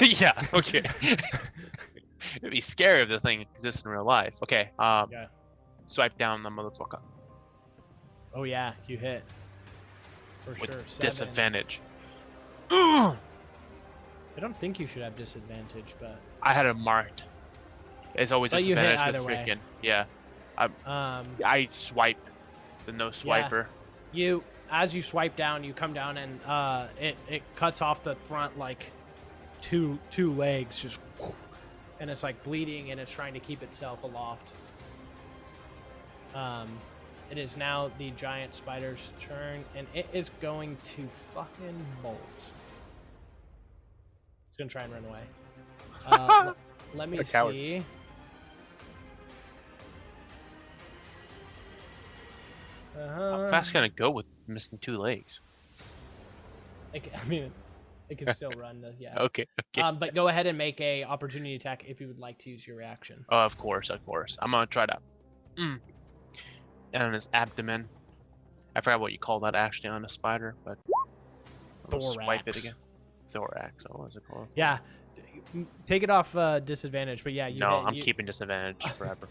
yeah, okay. It'd be scary if the thing exists in real life. Okay, Yeah. Swipe down the motherfucker Oh yeah, you hit. For with sure. 7. disadvantage. I don't think you should have disadvantage, but I had it marked. It's always But you hit disadvantage with either way. freaking. Yeah. I swipe the no swiper. as you swipe down, you come down and it cuts off the front like two legs just, and it's like bleeding and it's trying to keep itself aloft. It is now the giant spider's turn, and it is going to fucking bolt. It's gonna try and run away. Let me A coward. see. How fast can it go with missing 2 legs? I mean, it can still run. Yeah. Okay. But go ahead and make a opportunity attack if you would like to use your reaction. Oh, of course. I'm gonna try that. And on his abdomen. I forgot what you call that actually on a spider, but I'll swipe it Thorax. again. Thorax. Oh, what is it called? Yeah. Take it off disadvantage, but yeah, I'm keeping disadvantage forever.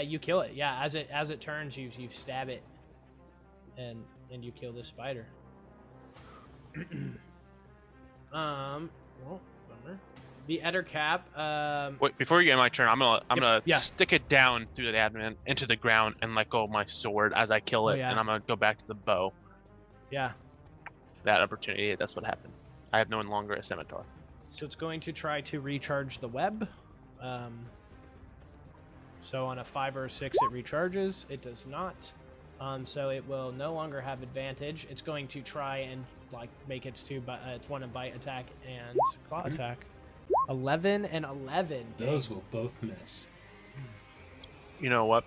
You kill it. Yeah, as it turns, you stab it, and you kill this spider. Well, bummer. The Ettercap. Wait, before you get my turn, I'm gonna yeah. stick it down through the abdomen into the ground and let go of my sword as I kill it, yeah. and I'm gonna go back to the bow. Yeah. That opportunity. That's what happened. I have no longer a scimitar. So it's going to try to recharge the web. So on a 5 or a 6, it recharges. It does not. So it will no longer have advantage. It's going to try and like make its one and bite attack and claw attack. 11 and 11. Those will both miss. You know what?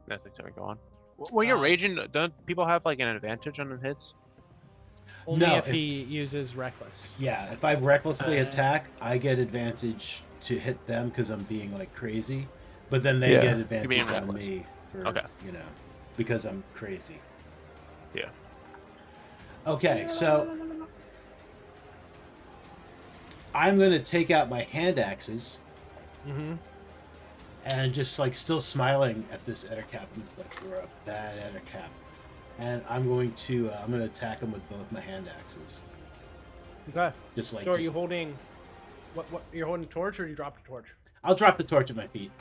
That's sorry, go on. When you're raging, don't people have like an advantage on the hits? Only No, if he uses reckless. Yeah, if I recklessly attack, I get advantage to hit them because I'm being like crazy, but then they Yeah, get you're advantage being on reckless. me for Okay. because I'm crazy. Yeah. Okay, so I'm gonna take out my hand axes and just like still smiling at this Ettercap, and it's like, you're a bad Ettercap. And I'm gonna attack him with both my hand axes. Okay. Just like So are you holding? What? You're holding a torch, or you dropped a torch? I'll drop the torch at my feet.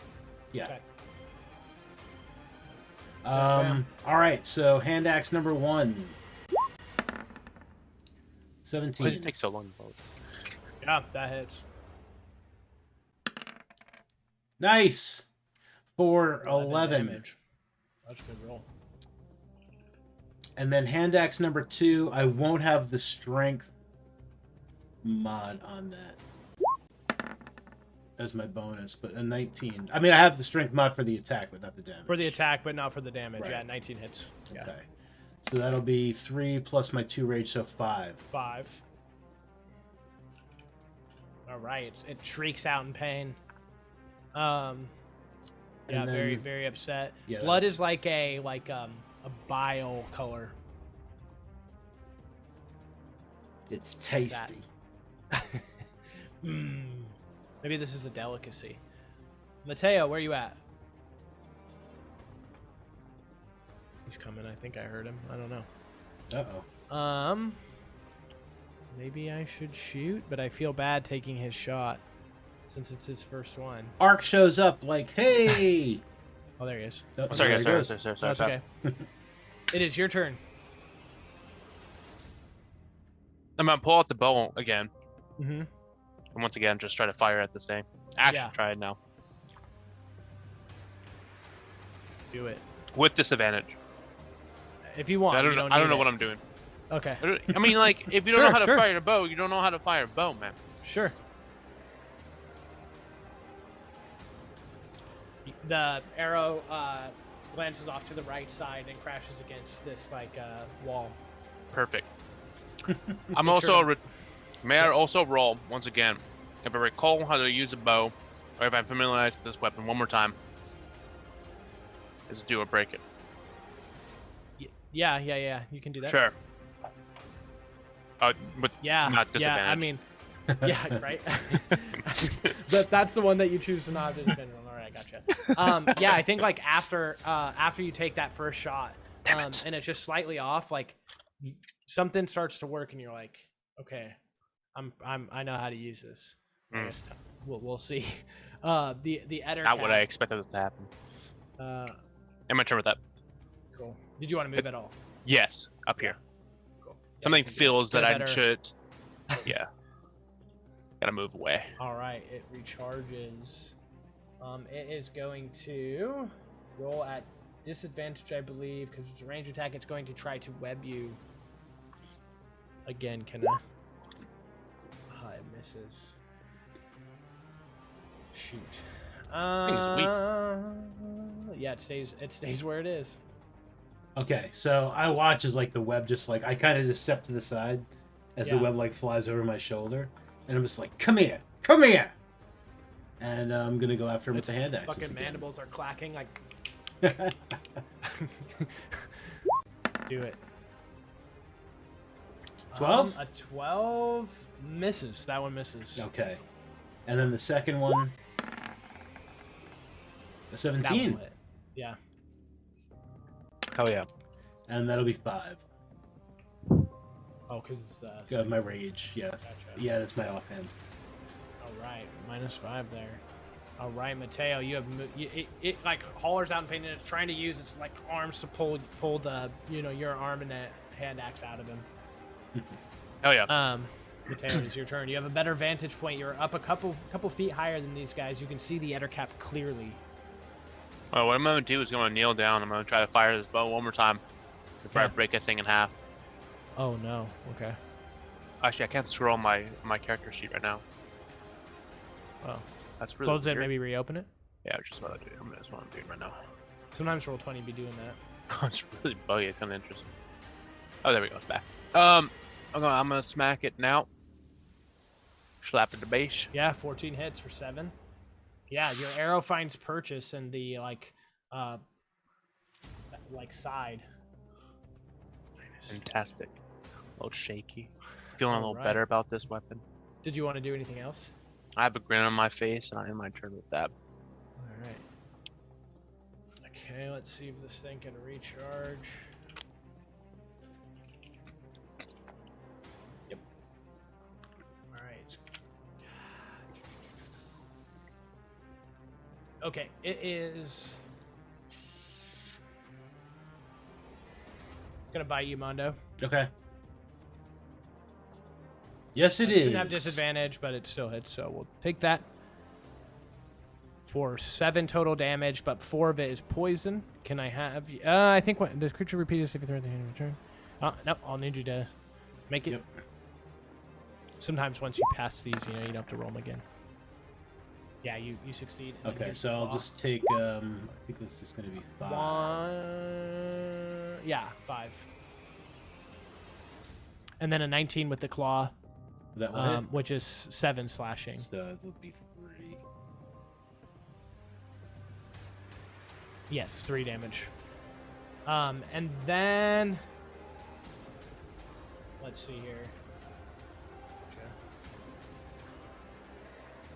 Yeah. Okay. All right. So hand axe number 1. Why 17. did it take so long to vote? Yeah, that hits. Nice. For 11. Damage. That's a good roll. And then hand axe number 2. I won't have the strength mod on that as my bonus, but a 19. I mean, I have the strength mod for the attack, but not the damage. For the attack, but not for the damage. Right. Yeah, 19 hits. Yeah. Okay. So that'll be 3 plus my 2 rage, so 5. 5. All right. It shrieks out in pain. Yeah, And then- very, very upset. Yeah, Blood is like a bile color. It's tasty. Maybe this is a delicacy. Mateo, where you at? He's coming. I think I heard him. I don't know. Maybe I should shoot, but I feel bad taking his shot since it's his first one. Ark shows up like, hey. Oh, there he is. Oh, I'm sorry, there guys. he Sorry. goes. No, it's okay. It is your turn. I'm gonna pull out the bow again, Mm-hmm. and once again, just try to fire at this thing. Actually, Yeah. try it now Do it. with disadvantage. If you want. I don't you know. don't I don't need know what it. I'm doing. Okay. I mean, like, if you don't know how to Sure. fire a bow, you don't know how to fire a bow, man. Sure. The arrow glances off to the right side and crashes against this wall. Perfect. I'm Make also. sure May I also roll once again? If I recall how to use a bow, or if I'm familiarized with this weapon one more time, is do or break it. Yeah. You can do that. Sure. With Yeah. not Yeah. I disadvantage. mean, yeah. Right. That's the one that you choose to not have disadvantage on. All right, gotcha. Yeah, I think like after you take that first shot, and it's just slightly off, like something starts to work, and you're like, okay, I know how to use this. I guess we'll see. The Eder Not what I cap, expected to happen. Uh, Am I turn with that? cool. Did you want to move at all? Yes, up here. Cool. Yeah, Something you can feels get that a I better- should. Yeah. Gotta move away. All right, it recharges. It is going to roll at disadvantage, I believe, because it's a range attack. It's going to try to web you. Again, Kinna. It misses. Shoot. Yeah, it stays where it is. Okay, so I watch as like the web just like I kind of just step to the side as the Yeah. web like flies over my shoulder, and I'm just like, come here, and I'm gonna go after him with the hand axe. Fucking mandibles are clacking like. Do it. 12? A 12 misses. That one misses. Okay, and then the second one, a That 17, one hit. Yeah. Hell yeah. and that'll be 5. Oh, because it's Got my rage. Yeah, Gotcha. yeah, that's my offhand. All right, -5 there. All right, Mateo, you have it like hollers out in pain, and it's trying to use its like arms to pull the your arm and that hand axe out of him. Hell yeah. Mateo, it's your turn. You have a better vantage point. You're up a couple feet higher than these guys. You can see the Eder cap clearly. Well, what I'm gonna do is I'm gonna kneel down. I'm gonna try to fire this bow one more time before I break a thing in half. Oh no. Okay. Actually, I can't scroll my character sheet right now. Oh. That's really Close it. weird. Maybe reopen it. Yeah, I'm just about to do it. That's what I'm doing right now. Sometimes Roll20 be doing that. It's really buggy. It's kind of interesting. Oh, there we go. It's back. I'm gonna smack it now. Slap at the base. Yeah, 14 hits for 7. Yeah, your arrow finds purchase in the side. Fantastic. A little shaky. Feeling a little Alright. better about this weapon. Did you want to do anything else? I have a grin on my face, and I end my turn with that. All right. Okay, let's see if this thing can recharge. Yep. All right. Okay, it is. It's gonna bite you, Mondo. Okay. Yes, it is. Shouldn't have disadvantage, but it still hits, so we'll take that. For 7 total damage, but 4 of it is poison. Can I have? I think what does creature repeat its saving throw at the end of your turn? No, I'll need you to make it. Yep. Sometimes once you pass these, you don't have to roll them again. Yeah, you succeed. and Okay, here's so the I'll claw. just take. I think this is going to be 5. 1. Yeah, 5. And then a 19 with the claw, That will hit. which is 7 slashing. So it'll be 3. Yes, 3 damage. And then let's see here.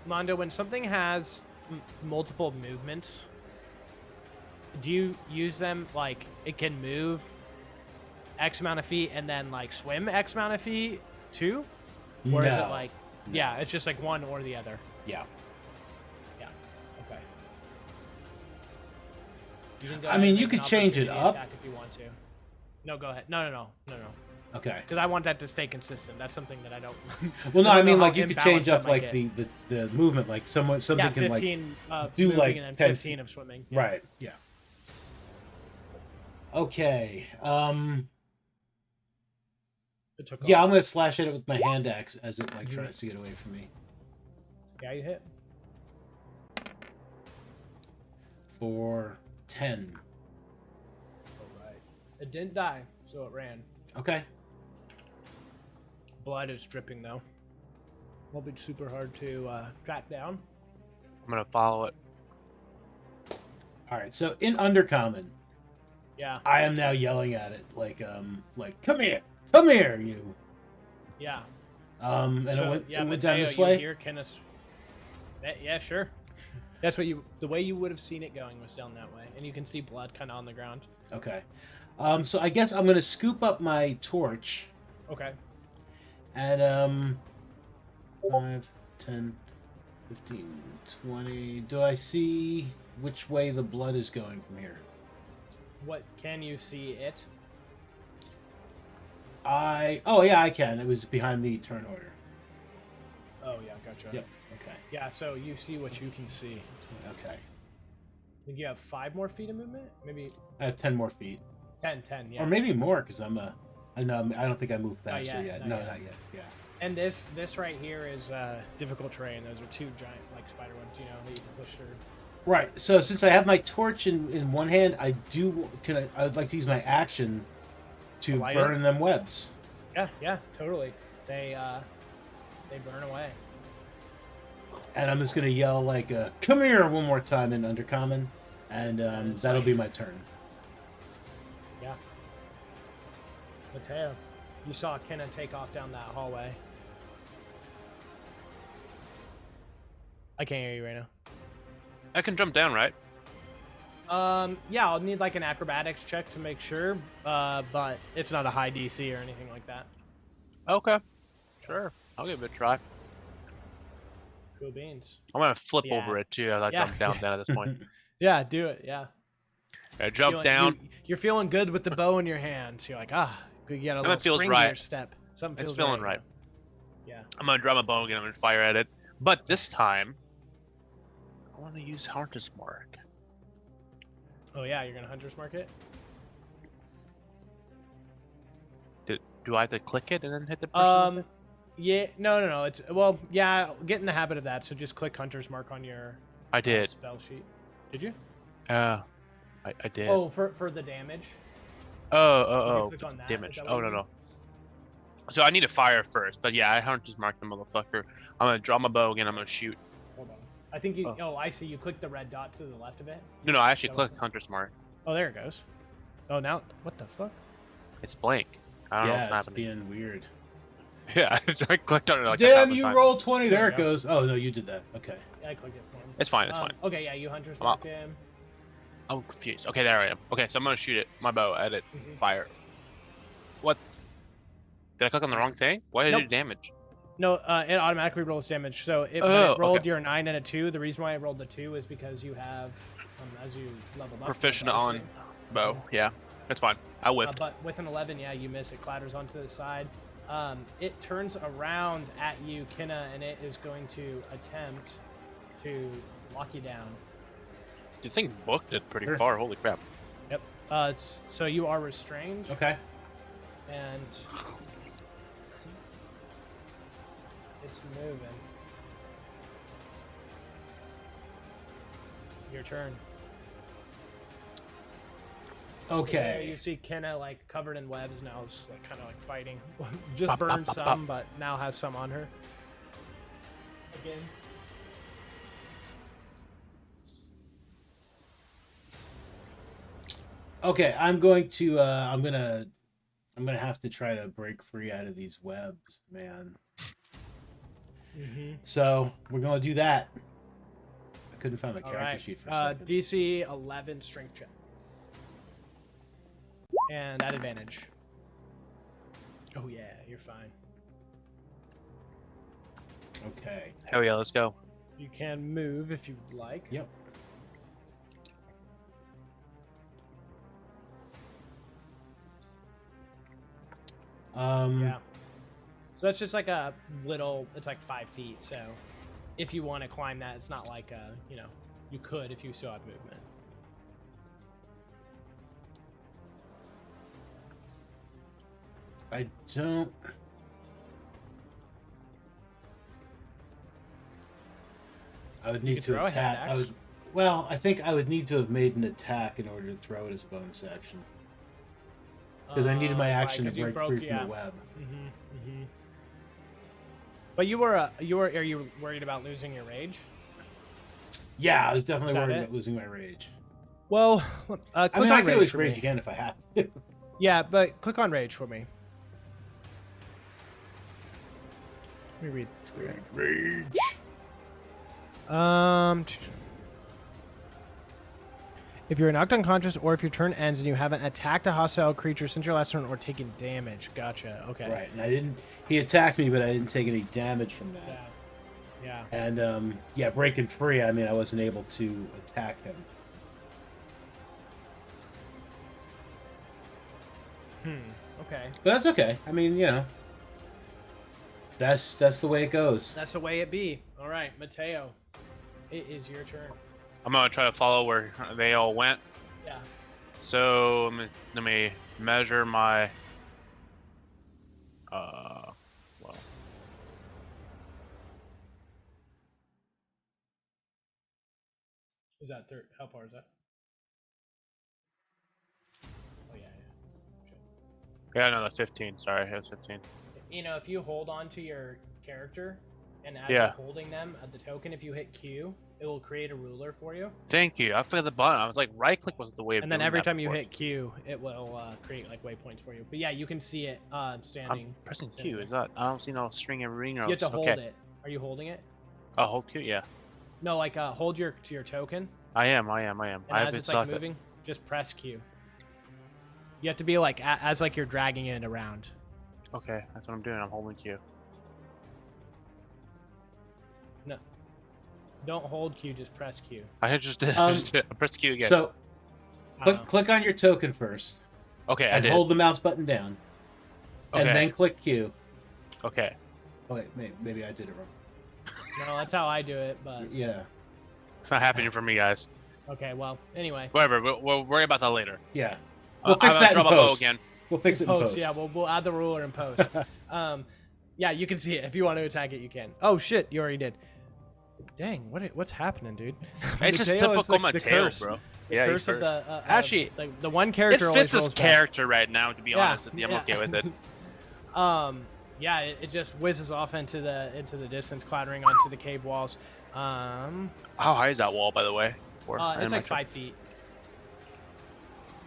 Mondo, when something has multiple movements, do you use them like it can move X amount of feet and then like swim X amount of feet too? Or is it No. like, No. yeah, it's just like one or the other? Yeah. Yeah. Okay. You can go I ahead mean, and you make an could change it opportunity up. attack if you want to. No, go ahead. No. Okay. Because I want that to stay consistent. That's something that I don't. Well, no, I I don't know mean, how like you could change imbalanced up that might like get. the movement, like something Yeah, can 15 do, moving like, and then 10 15 of swimming. Yeah. right. Yeah. Okay. It took Yeah, off. I'm gonna slash at it with my hand axe as it like tries to get away from me. Yeah, you hit. For 10. All right. It didn't die, so it ran. Okay. Blood is dripping though. Won't be super hard to track down. I'm gonna follow it. All right. So in Undercommon, Yeah. I am now yelling at it like come here, you. Yeah. And So, it yeah, went down Mateo, this way. You hear Kinna's... Yeah, sure. That's what the way you would have seen it going was down that way, and you can see blood kind of on the ground. Okay. So I guess I'm gonna scoop up my torch Okay. and 5, 10, 15, 20. Do I see which way the blood is going from here? What can you see it? Oh yeah, I can. It was behind the turn order. Oh yeah, gotcha. Yep. Okay. Yeah, so you see what you can see. Okay. I think you have 5 more feet of movement, maybe I have 10 more feet, 10, yeah. or maybe more because I know I don't think I moved faster yet, yet. not No, yet. not yet. Yeah. And this right here is difficult terrain. Those are 2 giant like spider webs, that you can push through. Right. So since I have my torch in one hand, I would like to use my action to Light burn them webs. Yeah, totally. They burn away. And I'm just gonna yell like "Come here!" one more time in Undercommon, and it's that'll like- be my turn. Yeah. Mateo, you saw Kinna take off down that hallway. I can't hear you right now. I can jump down, right? Yeah, I'll need like an acrobatics check to make sure, but it's not a high DC or anything like that. Okay. Sure. I'll give it a try. Cool beans. I'm gonna flip Yeah. over it too as I Yeah. jump down then at this point. Yeah, do it. Yeah. I jump down. You're feeling good with the bow in your hand. You're like, you got a little feels spring right. to your step. Something It's feels feeling right. Yeah. I'm gonna draw my bow again. I'm gonna fire at it. But this time, I want to use Hunter's Mark. Oh yeah, you're gonna hunter's mark it. Do I have to click it and then hit the person? Yeah, no. It's get in the habit of that. So just click hunter's mark on your I did. spell sheet. Did you? I did. Oh, for the damage. Oh. click on that? Damage. Is that what Oh, you no, mean? no. So I need to fire first. But yeah, I Hunter's Mark the motherfucker. I'm going to draw my bow again. I'm going to shoot. Hold on. I think you. Oh. Oh, I see. You click the red dot to the left of it. No, I actually That clicked Hunter's Mark. Oh, there it goes. Oh, now what the fuck? It's blank. I don't know Yeah, what's it's happening. being weird. Yeah, I clicked on it like a Damn, thousand you times. rolled 20. There There it we go. goes. Oh no, you did that. Okay. Yeah, I clicked it for him. It's fine. It's fine. Okay, yeah, you hunter's I'm mark him. I'm confused. Okay, there I am. Okay, so I'm going to shoot it. My bow at it. Mhm. Fire. What? Did I click on the wrong thing? Why did it Nope. do damage? No, it automatically rolls damage. So when Oh, it rolled okay. your 9 and a 2, the reason why it rolled the 2 is because you have, as you leveled up, Proficient more on damage. bow. Yeah, that's fine. I whiffed. But with an 11, yeah, you miss. It clatters onto the side. It turns around at you, Kinna, and it is going to attempt to lock you down. The thing booked it pretty Sure. far. Holy crap. Yep. So you are restrained, Okay. and it's moving. Your turn. Okay. You see Kinna like covered in webs now, is like kind of like fighting. Just Pop, pop, burned pop, some, but now has some on her. Again. Okay, I'm going to I'm gonna have to try to break free out of these webs, man. Mm-hmm. So we're gonna do that. I couldn't find my All character right. sheet for a second. DC 11 strength check. And at advantage. Oh yeah, you're fine. Okay. Hell yeah, let's go. You can move if you'd like. Yep. Yeah. So that's just like a little. It's like 5 feet. So if you want to climb that, it's not like you know, you could if you still have movement. I don't. I would need could to throw a hand attack. axe. Well, I think I would need to have made an attack in order to throw it as a bonus action. Because I needed my action to break free from the web. But are you worried about losing your rage? Yeah, I was definitely Is that worried it? about losing my rage. Well, click I mean, on I could rage always for rage me. again if I have to. Yeah, but click on rage for me. Let me read. Rage. If you're knocked unconscious or if your turn ends and you haven't attacked a hostile creature since your last turn or taken damage. Gotcha. Okay. Right, and I didn't. He attacked me, but I didn't take any damage from Yeah. that. Yeah. And yeah, breaking free. I mean, I wasn't able to attack him. Okay. But that's okay. I mean, you know, that's the way it goes. That's the way it be. All right, Mateo. It is your turn. I'm gonna try to follow where they all went. Yeah. So let me measure my. Well, Is that third? How far is that? Oh yeah. yeah, no, that's 15. Sorry, it was 15. You know, if you hold on to your character, and as Yeah. you're holding them at the token, if you hit Q, it will create a ruler for you. Thank you. I forgot the button. I was like, right click was the way of And then doing every that time you before. hit Q, it will create like waypoints for you. But yeah, you can see it standing. I'm pressing standing Q. there. Is that? I don't see no string and ring. You have to hold okay. it. Are you holding it? Oh, hold Q. Yeah, No, like hold your token, I am. I and have as been it's like selected. moving, just press Q. You have to be like as like you're dragging it around. Okay, that's what I'm doing. I'm holding Q. No, don't hold Q. Just press Q. I just did. Um, I pressed Q again. So, I don't know. click on your token first, okay, I and did. hold the mouse button down, Okay. and then click Q. Okay. Oh wait, maybe I did it wrong. No, that's how I do it. But Yeah, It's not happening for me, guys. okay, well, anyway. Whatever. We'll worry about that later. yeah. We'll fix I'll that in draw my bow post. again. We'll fix it in Post, post. yeah, we'll add the ruler in post. Yeah, you can see it. If you want to attack it, you can. Oh shit, you already did. Dang, what's happening, dude? It's just Mateo is, typical like, the Mateo, curse. bro. The Yeah, he's curse of first. the Actually, the one It character always fits his rolls back. character right now. To be Yeah, honest with you, I'm yeah. okay with it. Yeah, it just whizzes off into the distance, clattering onto the cave walls. How high is that wall, by the way? It's like 5 feet.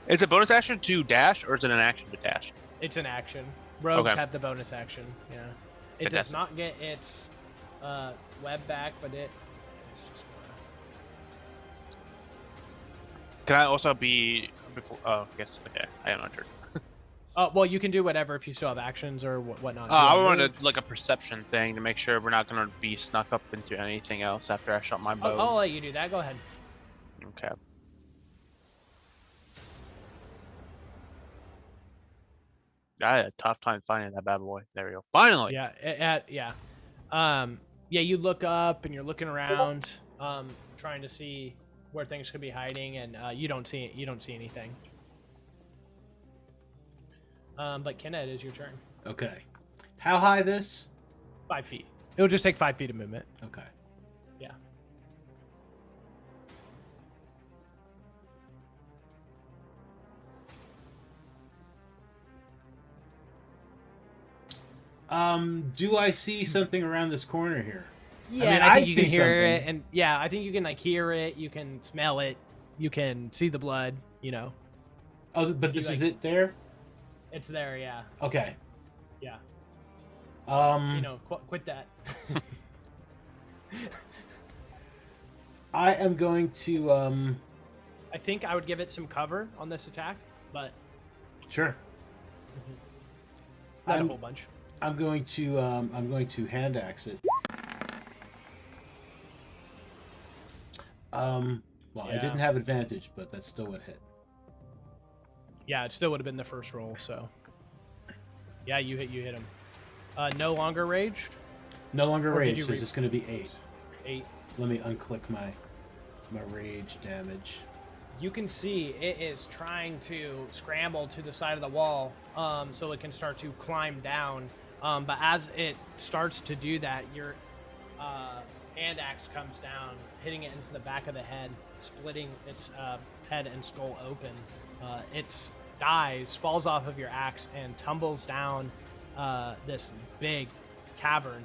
Is it bonus action to dash, or is it an action to dash? It's an action. Rogues Okay. have the bonus action. Yeah, it does Fantastic. not get its web back, but it's just Can I also be before? Oh, yes. Okay, I am entered. well, you can do whatever if you still have actions or whatnot. I Do you wanted move? like a perception thing to make sure we're not gonna be snuck up into anything else after I shot my bow. I'll let you do that. Go ahead. Okay. I had a tough time finding that bad boy. There we go. Finally. Yeah, yeah. Yeah, you look up and you're looking around, trying to see where things could be hiding, and you don't see anything. But Kinna, it is your turn. Okay. How high this? 5 feet. It'll just take 5 feet of movement. Okay. Yeah. Do I see something around this corner here? Yeah, mean, I think I'd you can see hear it, something. and yeah, I think you can like hear it. You can smell it. You can see the blood. You know, Oh, but You this like- is it there? it's there. Yeah, Okay. yeah. Um, You know, quit that. I am going to, I think I would give it some cover on this attack, but sure. Not a whole bunch. I'm going to hand axe it. Well, I Yeah. didn't have advantage, but that still would hit. Yeah, it still would have been the first roll. So. Yeah, you hit him. No longer raged. No longer Or did rage, you so it's just going to be 8. 8. Let me unclick my rage damage. You can see it is trying to scramble to the side of the wall, so it can start to climb down. But as it starts to do that, your hand axe comes down, hitting it into the back of the head, splitting its head and skull open. It dies, falls off of your axe, and tumbles down this big cavern.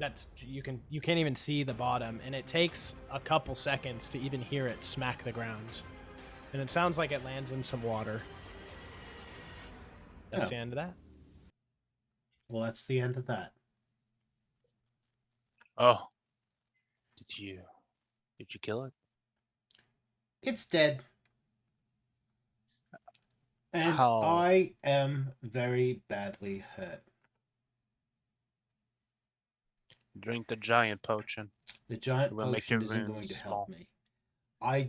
That's you can't even see the bottom, and it takes a couple seconds to even hear it smack the ground, and it sounds like it lands in some water. That's the end of that. Well, that's the end of that. Oh, did you kill it? It's dead. And How- I am very badly hurt. Drink the giant potion. The giant It will make potion your isn't going wounds to help small. me. I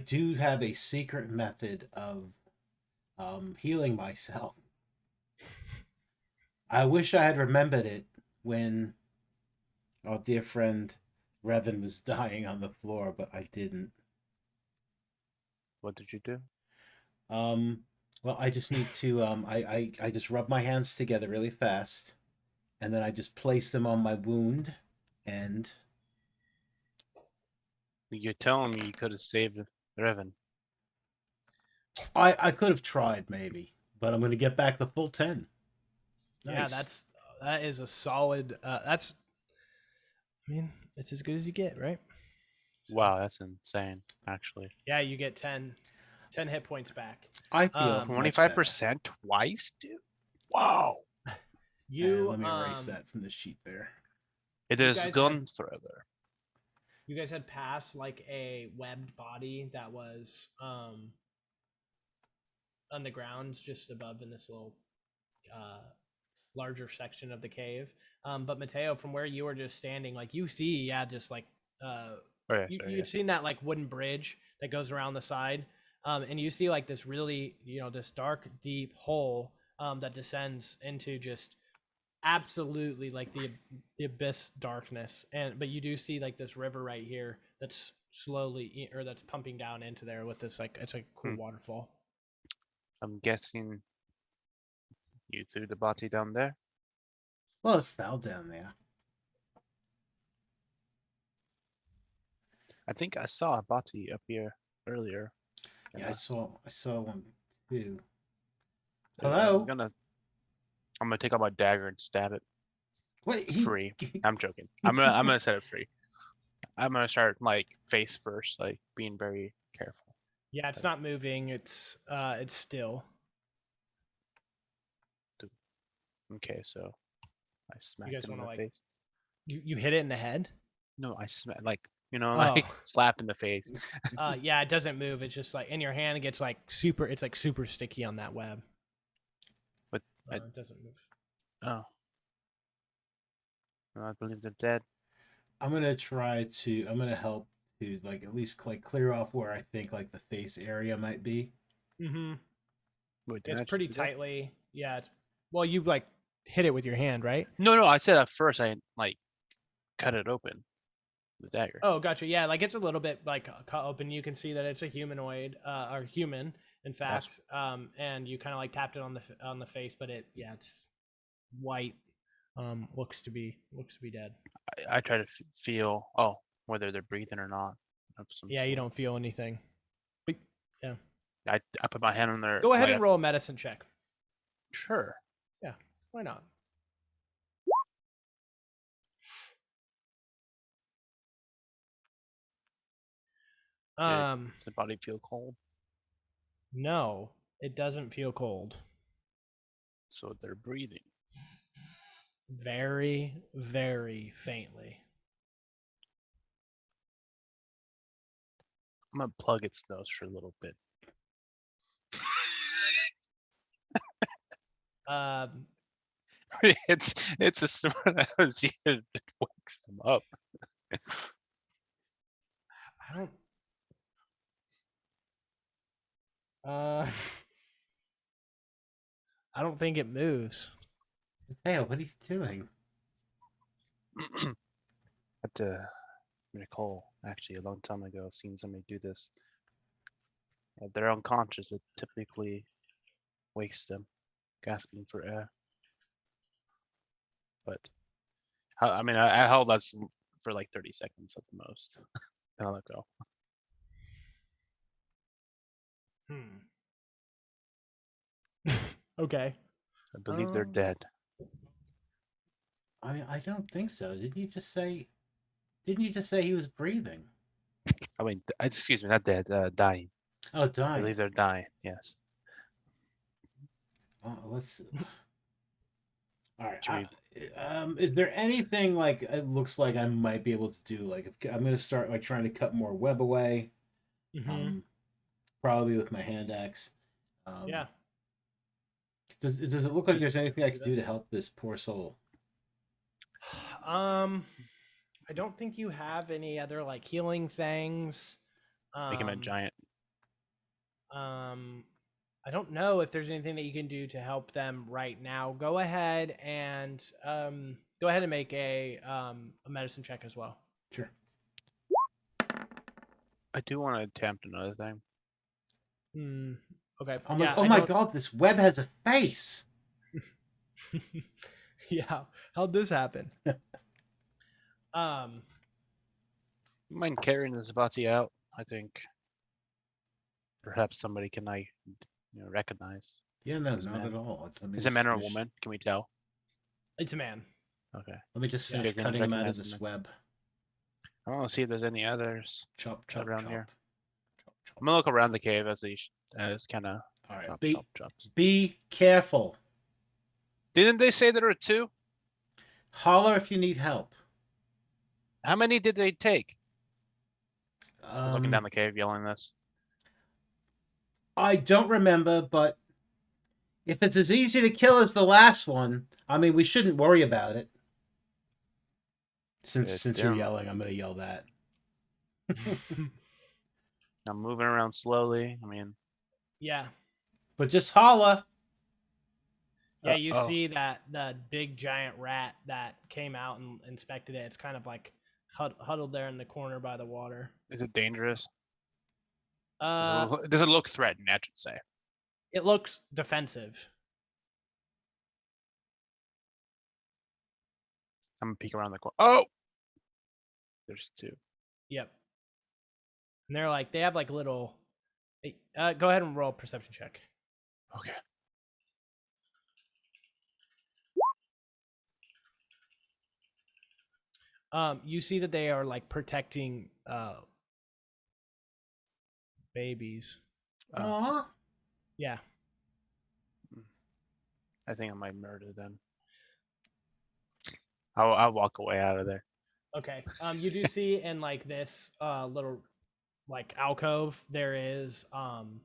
do have a secret method of healing myself. I wish I had remembered it when our dear friend Revan was dying on the floor, but I didn't. What did you do? Well, I just need to I just rub my hands together really fast, and then I just place them on my wound, and You're telling me you could have saved Revan. I could have tried maybe, but I'm going to get back the full 10. Yeah, Nice. that is a solid. That's, I mean, it's as good as you get, right? Wow, that's insane. Actually, Yeah, you get 10 hit points back. I feel much better. 25% twice, dude. Wow. You let me erase that from the sheet there. It You is guys gone further. You guys had passed like a webbed body that was on the ground just above in this little larger section of the cave. But Mateo, from where you were just standing, like you see, just like you'd seen that like wooden bridge that goes around the side, and you see like this really this dark deep hole that descends into just absolutely like the abyss darkness. But you do see like this river right here that's slowly or that's pumping down into there with this like it's like a cool waterfall. I'm guessing you threw the body down there. Well, it fell down there. I think I saw a body up here earlier. Yeah, I saw one too. So Hello? I'm gonna take out my dagger and stab it. Wait, Free. I'm joking. I'm gonna set it free. I'm gonna start like face first, like being very careful. Yeah, it's not moving. It's still. Okay, so I smacked guys him in wanna, the like- face. You hit it in the head. No, I smack like like Oh. slap in the face. Yeah, it doesn't move. It's just like in your hand. It gets like super. It's like super sticky on that web. But It doesn't move. Oh, I believe they're dead. I'm gonna help to like at least like clear off where I think like the face area might be. Mm-hmm. Wait, did I It's just pretty do that? tightly. Yeah. You like hit it with your hand, right? No, I said at first I like cut it open, with the dagger. Oh, gotcha. Yeah, like it's a little bit like cut open. You can see that it's a humanoid, or human, in fact. And you kind of like tapped it on the face, but it's white. Looks to be dead. I try to feel whether they're breathing or not. Yeah, you don't feel anything. But, yeah. I put my hand on their. Go ahead like, and roll a medicine check. Sure. Yeah, why not? Does the body feel cold? No, it doesn't feel cold. So they're breathing. Very, very faintly. I'm gonna plug its nose for a little bit. Um, it's a sword that was used that wakes them up. I don't. Uh, I don't think it moves. Mateo, what are you doing? But recall actually a long time ago seeing somebody do this. If they're unconscious, it typically wakes them, gasping for air. But I mean, I held that for like 30 seconds at the most. Then I let go. Okay. I believe they're dead. I don't think so. Didn't you just say he was breathing? I mean, excuse me, not dead, dying. Oh, I dying. believe they're dying. Yes. Let's. All right. Should Is there anything like it looks like I might be able to do? Like, if I'm gonna start like trying to cut more web away. Mm-hmm. Probably with my hand axe. Yeah. Does it look like there's anything I can do to help this poor soul? I don't think you have any other like healing things. make him a giant. I don't know if there's anything that you can do to help them right now. Go ahead and make a medicine check as well. Sure. I do want to attempt another thing. Okay. I'm yeah, like, oh my god, this web has a face. Yeah. How'd this happen? Mind carrying this body out? I think perhaps somebody can recognize. Yeah, no, It's a not man. at all. Is it a man or a woman? Can we tell? It's a man. Okay. Let me just Yeah. finish Can cutting him out of recognize this them. web. I want to see if there's any others Chop, chop, around chop. here. Chop, chop. I'm gonna look around the cave as kind of All right. chops. Be careful. Didn't they say there were 2? Holler if you need help. How many did they take? Looking down the cave, yelling this. I don't remember, but if it's as easy to kill as the last one, I mean, we shouldn't worry about it. Since you're yelling, I'm gonna yell that. I'm moving around slowly. I mean, Yeah. But just holler. Yeah, you see that the big giant rat that came out and inspected it. It's kind of like huddled there in the corner by the water. Is it dangerous? Does it look threatening? I should say. It looks defensive. I'm gonna peek around the corner. Oh, there's 2. Yep. And they're like, they have like little. Go ahead and roll a perception check. Okay. You see that they are like protecting babies. Aww. Yeah. I think I might murder them. I'll walk away out of there. Okay. You do see in like this little like alcove there is some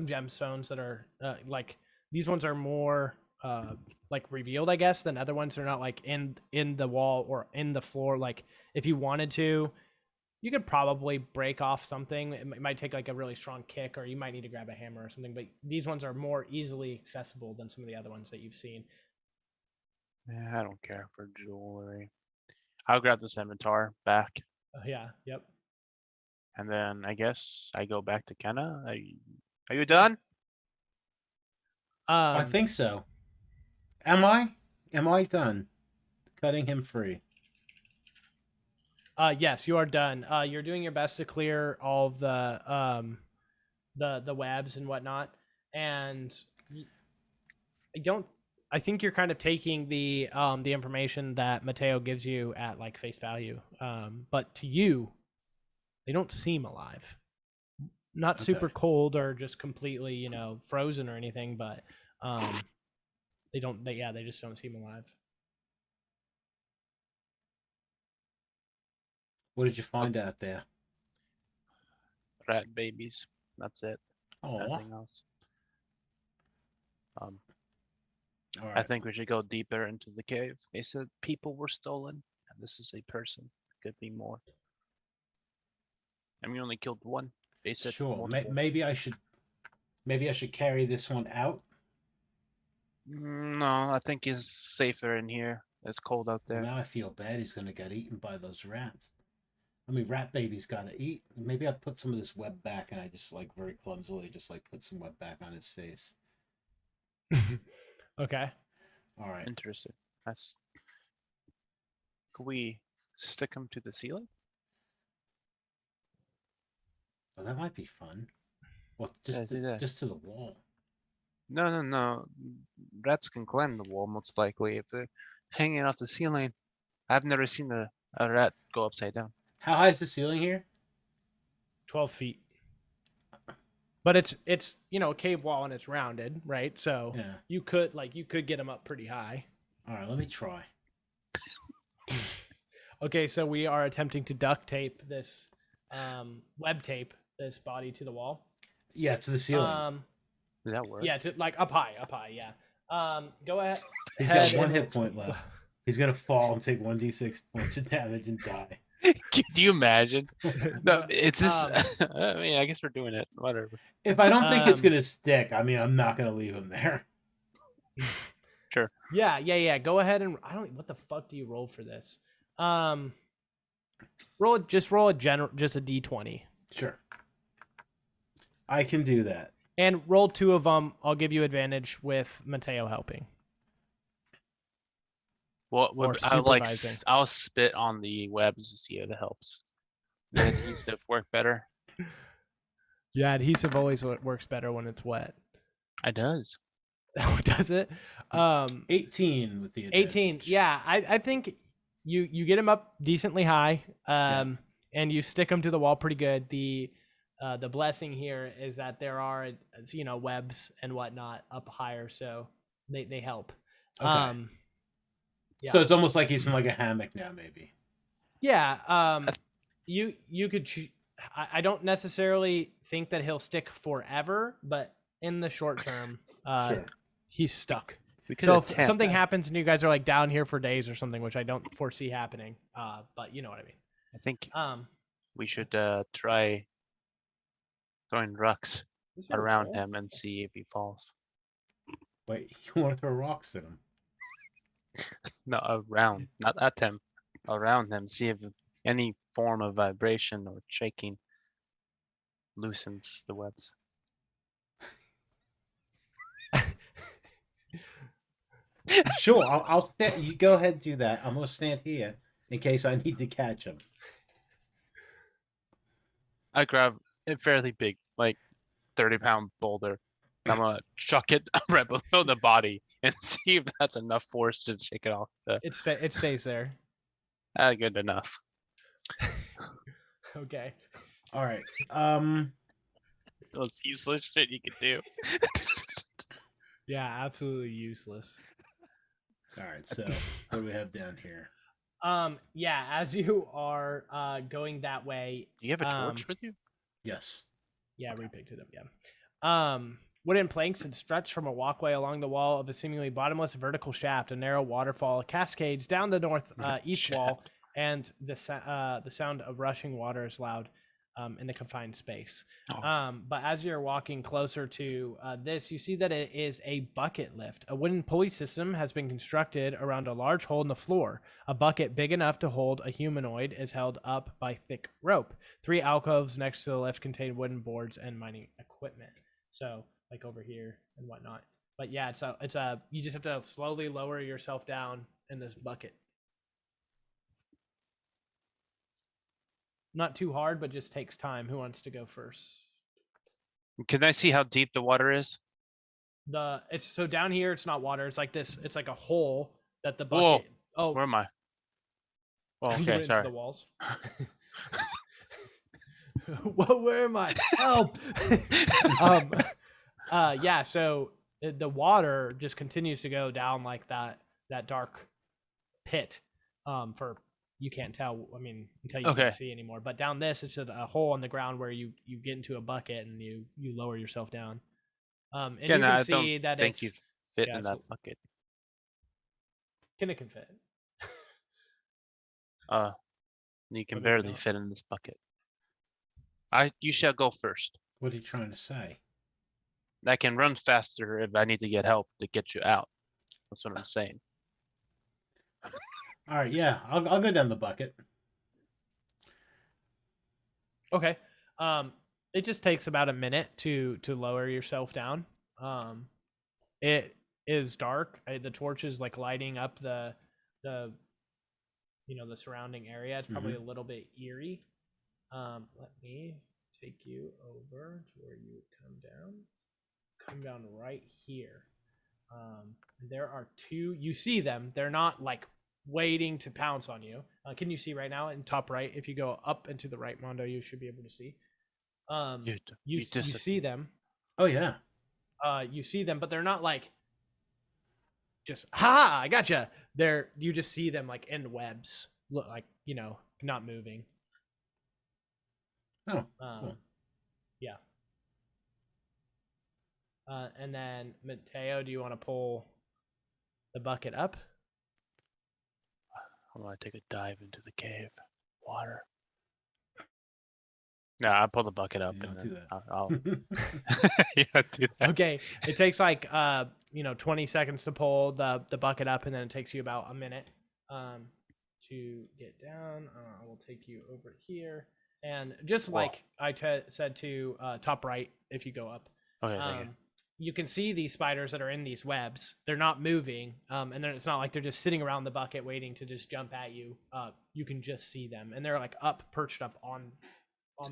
gemstones that are like these ones are more like revealed, I guess, than other ones. They're not like in the wall or in the floor. Like if you wanted to, you could probably break off something. It might take like a really strong kick, or you might need to grab a hammer or something. But these ones are more easily accessible than some of the other ones that you've seen. Yeah, I don't care for jewelry. I'll grab the scimitar back. Yeah. Yep. And then I guess I go back to Kinna. Are you done? I think so. Am I? Am I done? Cutting him free. Yes, you are done. You're doing your best to clear all of the webs and whatnot, and I think you're kind of taking the information that Mateo gives you at like face value. But to you, they don't seem alive. Not super cold or just completely, frozen or anything, but they just don't seem alive. What did you find out there? Rat babies. That's it. Oh. Nothing else. All I right. think we should go deeper into the cave. They said people were stolen, and this is a person. Could be more. And we only killed one. They said Sure. multiple. Maybe I should carry this one out. No, I think he's safer in here. It's cold out Well, there. now I feel bad. He's gonna get eaten by those rats. I mean, rat baby's gotta eat. Maybe I put some of this web back, and I just like very clumsily just like put some web back on his face. Okay. All right. Interesting. That's. Could we stick him to the ceiling? Well, that might be fun. Well, Yeah, do that. just to the wall. No. Rats can climb the wall most likely if they're hanging off the ceiling. I've never seen a rat go upside down. How high is the ceiling here? 12 feet. But it's a cave wall and it's rounded, right? So Yeah. you could get him up pretty high. All right, let me try. Okay, so we are attempting to duct tape this web tape this body to the wall. Yeah, to the ceiling. Does that work? Yeah, to up high, yeah. Go ahead. He's got one hit point left. He's gonna fall and take 1d6 points of damage and die. Can you imagine? No, it's just. I mean, I guess we're doing it. Whatever. If I don't think it's gonna stick, I mean, I'm not gonna leave him there. Sure. Yeah. Go ahead and what the fuck do you roll for this? Roll a d20. Sure. I can do that. And roll 2 of them. I'll give you advantage with Mateo helping. Well, Or I'll spit on the webs to see if it helps. The adhesive work better. Yeah, adhesive always works better when it's wet. It does. Does it? 18 with the advantage. 18. Yeah, I think you get him up decently high, and you stick him to the wall pretty good. The blessing here is that there are webs and whatnot up higher, so they help. Okay. Yeah. So it's almost like he's in like a hammock now, maybe. Yeah. You could. I don't necessarily think that he'll stick forever, but in the short term, Sure. he's stuck. So if something happens and you guys are like down here for days or something, which I don't foresee happening, but you know what I mean. I think we should try throwing rocks around him and see if he falls. Wait, you want to throw rocks at him? No, around, not at him, around him. See if any form of vibration or shaking loosens the webs. Sure, I'll you go ahead and do that. I'm gonna stand here in case I need to catch him. I grab a fairly big, like 30-pound boulder. I'm gonna chuck it right below the body and see if that's enough force to shake it off. It stays there. Good enough. Okay. All right. It's the most useless shit you could do. Yeah, absolutely useless. All right. So what do we have down here? Yeah, as you are going that way. Do you have a torch with you? Yes. Yeah, we picked it up. Yeah. Wooden planks and stretch from a walkway along the wall of a seemingly bottomless vertical shaft. A narrow waterfall cascades down the north east wall, and the sound of rushing water is loud in the confined space. But as you're walking closer to this, you see that it is a bucket lift. A wooden pulley system has been constructed around a large hole in the floor. A bucket big enough to hold a humanoid is held up by thick rope. 3 alcoves next to the lift contain wooden boards and mining equipment. So, like over here and whatnot. But yeah, it's a you just have to slowly lower yourself down in this bucket. Not too hard, but just takes time. Who wants to go first? Can I see how deep the water is? It's so down here. It's not water. It's like this. It's like a hole that the Whoa. bucket. Oh, Where am I? Oh, you went okay, sorry. into the walls. Whoa, where am I? Help! Yeah. So the water just continues to go down like that dark pit. For you can't tell. I mean, until you can't see anymore. But down this, it's a hole in the ground where you get into a bucket and you lower yourself down. And you can see that think you fit yeah, in that bucket. Kinna can fit. You can What do you barely want? fit in this bucket. You shall go first. What are you trying to say? I can run faster if I need to get help to get you out. That's what I'm saying. All right, yeah, I'll go down the bucket. Okay. It just takes about a minute to lower yourself down. It is dark. The torch is like lighting up the the surrounding area. It's probably a little bit eerie. Let me take you over to where you come down. Come down right here. There are two. You see them. They're not like waiting to pounce on you. Can you see right now in top right? If you go up and to the right, Mondo, you should be able to see. You see them. Oh yeah. You see them, but they're not like just ha! I gotcha. You just see them like in webs, look like not moving. Oh, cool. Yeah. And then Mateo, do you want to pull the bucket up? I want to take a dive into the cave. Water. No, I'll pull the bucket up Yeah, and do then that. I'll yeah, do that. Okay. It takes like 20 seconds to pull the bucket up, and then it takes you about a minute to get down. I will take you over here, and just like I said to top right, if you go up, Okay, thank you. you can see these spiders that are in these webs. They're not moving, and then it's not like they're just sitting around the bucket waiting to just jump at you. You can just see them, and they're like perched up on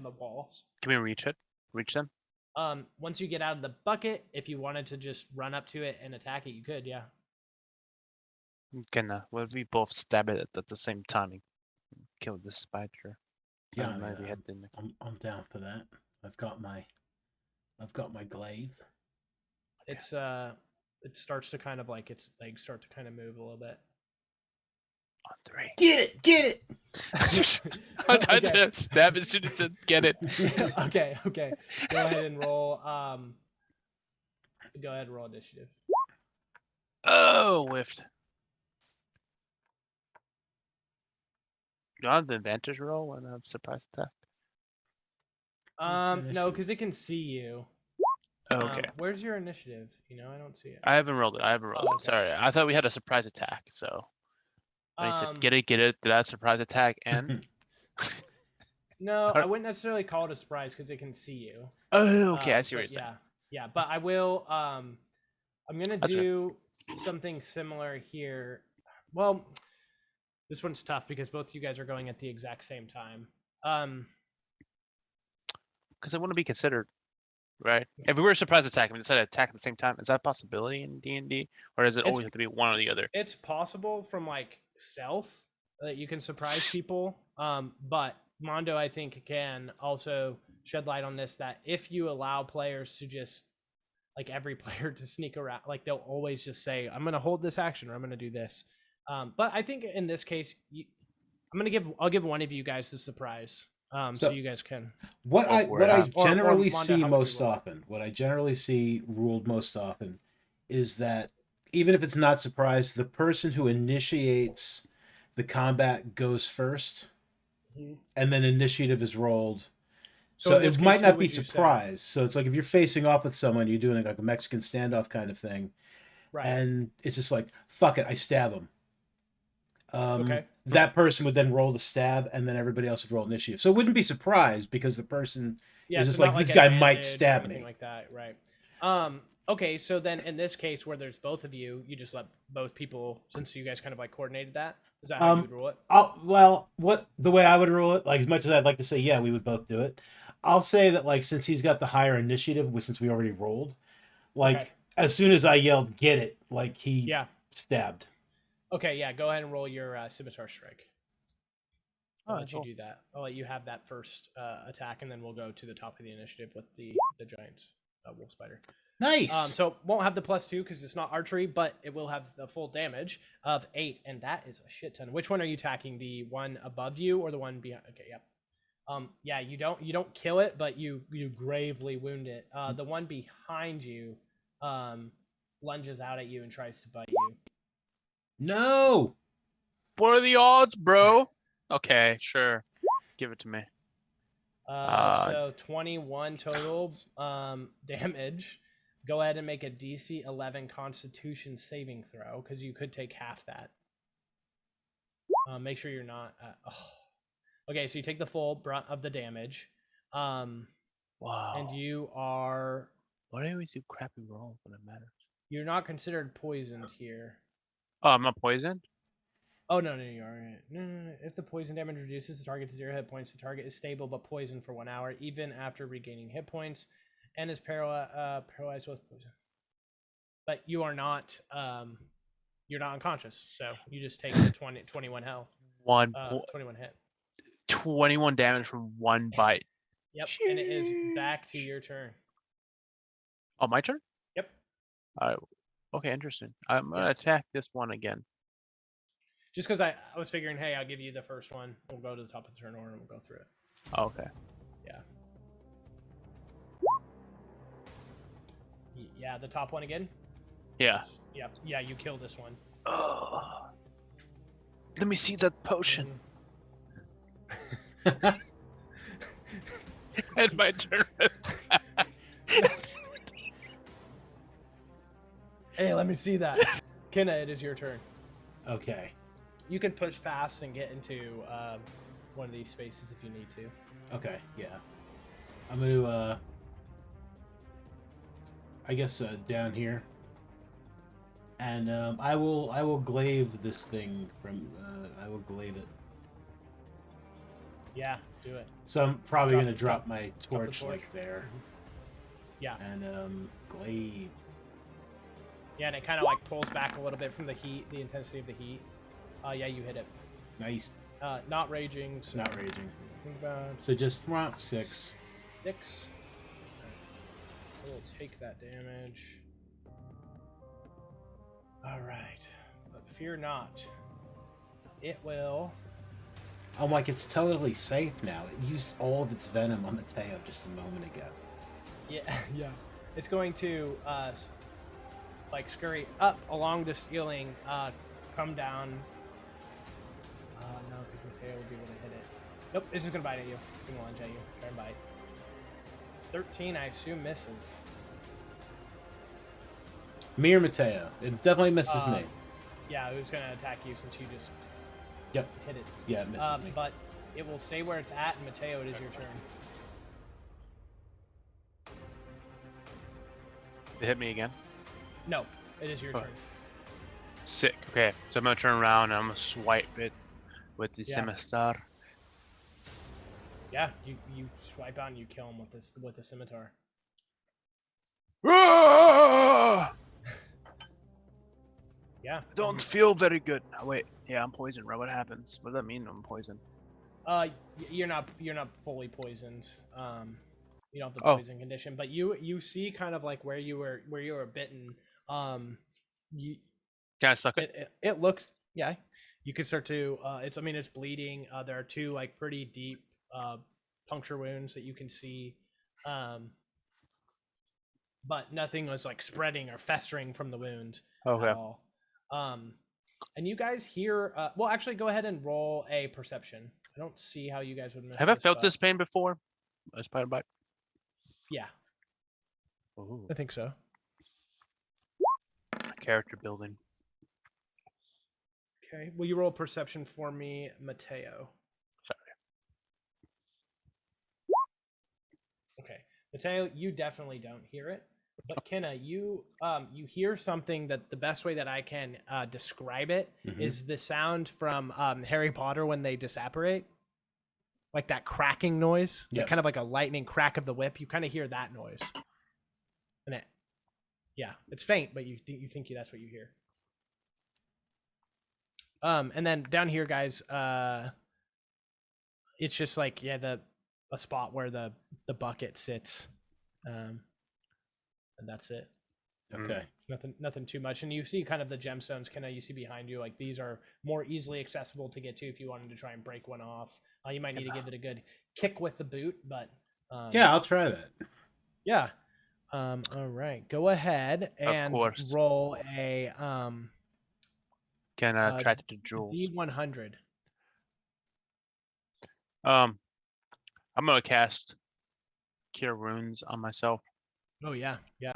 the walls. Can we reach it? Reach them? Once you get out of the bucket, if you wanted to just run up to it and attack it, you could, yeah. Well, if we both stab it at the same time and kill the spider. Yeah, I'm down for that. I've got my glaive. Okay. It starts to kind of like its legs start to kind of move a little bit. On 3. Get it! I tried to stab as soon as it get it. Okay. Go ahead and roll. Go ahead and roll initiative. Oh, whiffed. Do I have the advantage roll when I'm surprise attack? No, because it can see you. Okay. Where's your initiative? I don't see it. I haven't rolled it. Okay. Sorry, I thought we had a surprise attack. So when he said get it, did I surprise attack and? No, I wouldn't necessarily call it a surprise because it can see you. Oh, okay. I see what you're saying. Yeah, but I will. I'm gonna do something similar here. Well, this one's tough because both you guys are going at the exact same time. Because I want to be considered, right? If we were a surprise attack and we decided to attack at the same time, is that a possibility in D&D, or does it always have to be one or the other? It's possible from like stealth that you can surprise people, but Mondo, I think, can also shed light on this, that if you allow players to just, like every player to sneak around, like they'll always just say, I'm going to hold this action or I'm going to do this. But I think in this case, I'll give one of you guys the surprise. So you guys can. What I generally see most often, what I generally see ruled most often is that even if it's not surprise, the person who initiates the combat goes first, and then initiative is rolled. So it might not be surprise. So it's like if you're facing off with someone, you're doing like a Mexican standoff kind of thing, right? And it's just like, fuck it, I stab him. Okay. That person would then roll the stab, and then everybody else would roll initiative. So it wouldn't be surprised because the person is just like, this guy might stab me. Like that, right? Okay, so then in this case where there's both of you, you just let both people, since you guys kind of like coordinated that. Is that how you would rule it? The way I would rule it, like as much as I'd like to say, yeah, we would both do it. I'll say that like since he's got the higher initiative, since we already rolled, like as soon as I yelled "get it," like he stabbed. Okay, yeah, go ahead and roll your scimitar strike. I'll let you do that. I'll let you have that first attack, and then we'll go to the top of the initiative with the giant wolf spider. Nice. So won't have the +2 because it's not archery, but it will have the full damage of 8, and that is a shit ton. Which one are you attacking? The one above you or the one behind? Okay, yeah. Yeah, you don't kill it, but you gravely wound it. The one behind you lunges out at you and tries to bite you. No. What are the odds, bro? Okay, sure. Give it to me. So 21 total damage. Go ahead and make a DC 11 Constitution saving throw because you could take half that. Make sure you're not. Okay, so you take the full brunt of the damage. Wow. And you are. Why do I always do crappy rolls when it matters? You're not considered poisoned here. Oh, I'm not poisoned? Oh, no, you are. No. If the poison damage reduces the target to 0 hit points, the target is stable but poisoned for 1 hour, even after regaining hit points, and is paralyzed with poison. But you are not. You're not unconscious, so you just take the 21 health. 21 hit. 21 damage from one bite. Yep, and it is back to your turn. Oh, my turn? Yep. Okay, interesting. I'm gonna attack this one again. Just because I was figuring, hey, I'll give you the first one. We'll go to the top of the turn order and we'll go through it. Okay. Yeah. Yeah, the top one again? Yeah. Yep. Yeah, you kill this one. Oh. Let me see that potion. It's my turn. Hey, let me see that. Kinna, it is your turn. Okay. You can push past and get into one of these spaces if you need to. Okay. Yeah. I'm gonna. I guess down here. And I will glaive this thing from. I will glaive it. Yeah, do it. So I'm probably gonna drop my torch, torch. like there. Yeah. And glaive. Yeah, and it kind of like pulls back a little bit from the heat, the intensity of the heat. Yeah, you hit it. Nice. Not raging. So Not raging. think about So just 6. 6. I will take that damage. All right, but fear not. It will. I'm like, it's totally safe now. It used all of its venom on Mateo just a moment ago. Yeah. It's going to like scurry up along the ceiling, come down. No, because Mateo will be able to hit it. Nope, it's just gonna bite at you. It's gonna lunge at you. Try and bite. 13, I assume, misses. Me or Mateo? It definitely misses me. Yeah, it was gonna attack you since you just Yep. hit it. Yeah, it misses me. But it will stay where it's at, and Mateo, it is your turn. It hit me again. No, it is your turn. Sick. Okay, so I'm gonna turn around and I'm gonna swipe it with the scimitar. Yeah, you swipe out and you kill him with the scimitar. Yeah. I don't feel very good. Oh, wait, yeah, I'm poisoned, right? What happens? What does that mean? I'm poisoned. You're not fully poisoned. You don't have the poison condition, but you see kind of like where you were bitten. You Can I suck it? It looks, yeah. You could start to it's bleeding. There are 2 like pretty deep puncture wounds that you can see. But nothing was like spreading or festering from the wound at all. And you guys hear well, actually go ahead and roll a perception. I don't see how you guys would miss Have I felt this pain before? A spider bite? Yeah. Ooh. I think so. Character building. Okay. Will you roll perception for me, Mateo? Sorry. Okay. Mateo, you definitely don't hear it. But Kinna, you hear something that the best way that I can describe it is the sound from Harry Potter when they disapparate. Like that cracking noise. Yep. Kind of like a lightning crack of the whip. You kind of hear that noise. And it's faint, but you think that's what you hear. And then down here, guys, it's just like a spot where the bucket sits, and that's it. Okay. Nothing too much. And you see kind of the gemstones, Kinna, you see behind you, like these are more easily accessible to get to if you wanted to try and break one off. You might need to give it a good kick with the boot, but yeah, I'll try that. Yeah. All right. Go ahead and roll a can attract to jewels. D100. I'm gonna cast Cure Wounds on myself. Oh yeah, yeah.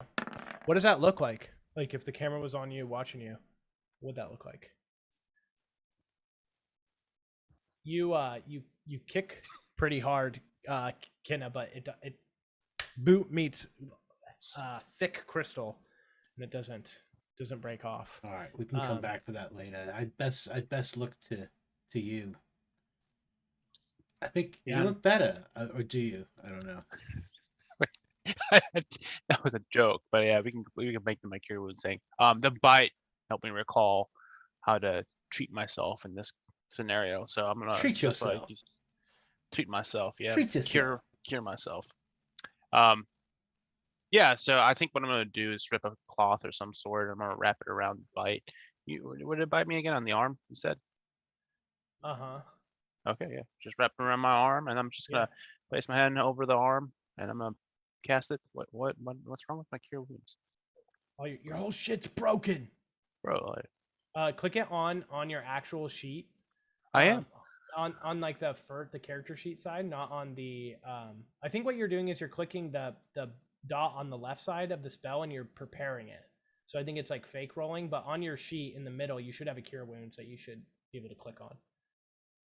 What does that look like? Like if the camera was on you, watching you, what would that look like? You kick pretty hard, Kinna, but it boot meets thick crystal, and it doesn't break off. All right, we can come back for that later. I'd best look to you. I think you look better, or do you? I don't know. That was a joke, but yeah, we can make the my Cure Wounds thing. The bite helped me recall how to treat myself in this scenario, so I'm gonna Treat that's what I yourself. use. Treat myself, yeah. Treat yourself. Cure myself. Yeah, so I think what I'm gonna do is rip a cloth or some sort. I'm gonna wrap it around the bite. Would it bite me again on the arm? You said. Uh-huh. Okay, yeah. Just wrap it around my arm, and I'm just gonna place my hand over the arm, and I'm gonna cast it. What's wrong with my Cure Wounds? Oh, your whole shit's broken. Bro, Click it on your actual sheet. I am. On like the character sheet side, not on the I think what you're doing is you're clicking the dot on the left side of the spell and you're preparing it. So I think it's like fake rolling, but on your sheet in the middle you should have a Cure Wounds that you should be able to click on.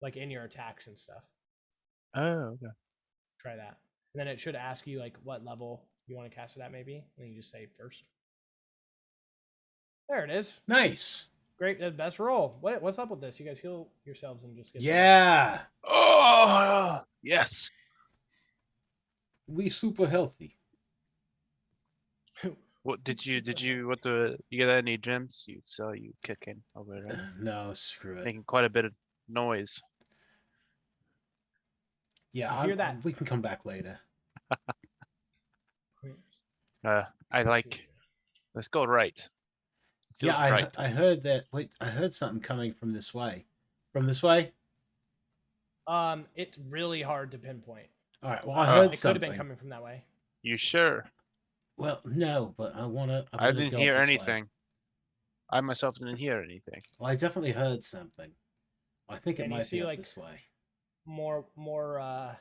Like in your attacks and stuff. Oh, okay. Try that. And then it should ask you like what level you want to cast it at maybe. And you just say first. There it is. Nice. Great, best roll. What's up with this? You guys heal yourselves and just get Yeah. Oh yes. We super healthy. What did you get any gems? You kicking over there, right? No, screw it. Making quite a bit of noise. Yeah, I hear that. We can come back later. I like. Let's go right. Yeah, right. I heard that. Wait, I heard something coming from this way. From this way? It's really hard to pinpoint. All right. Well, I heard it something. could have been coming from that way. You sure? Well, no, but I wanna. I didn't go hear this way. anything. I myself didn't hear anything. Well, I definitely heard something. I think it Can you might see, be up like, this way. More I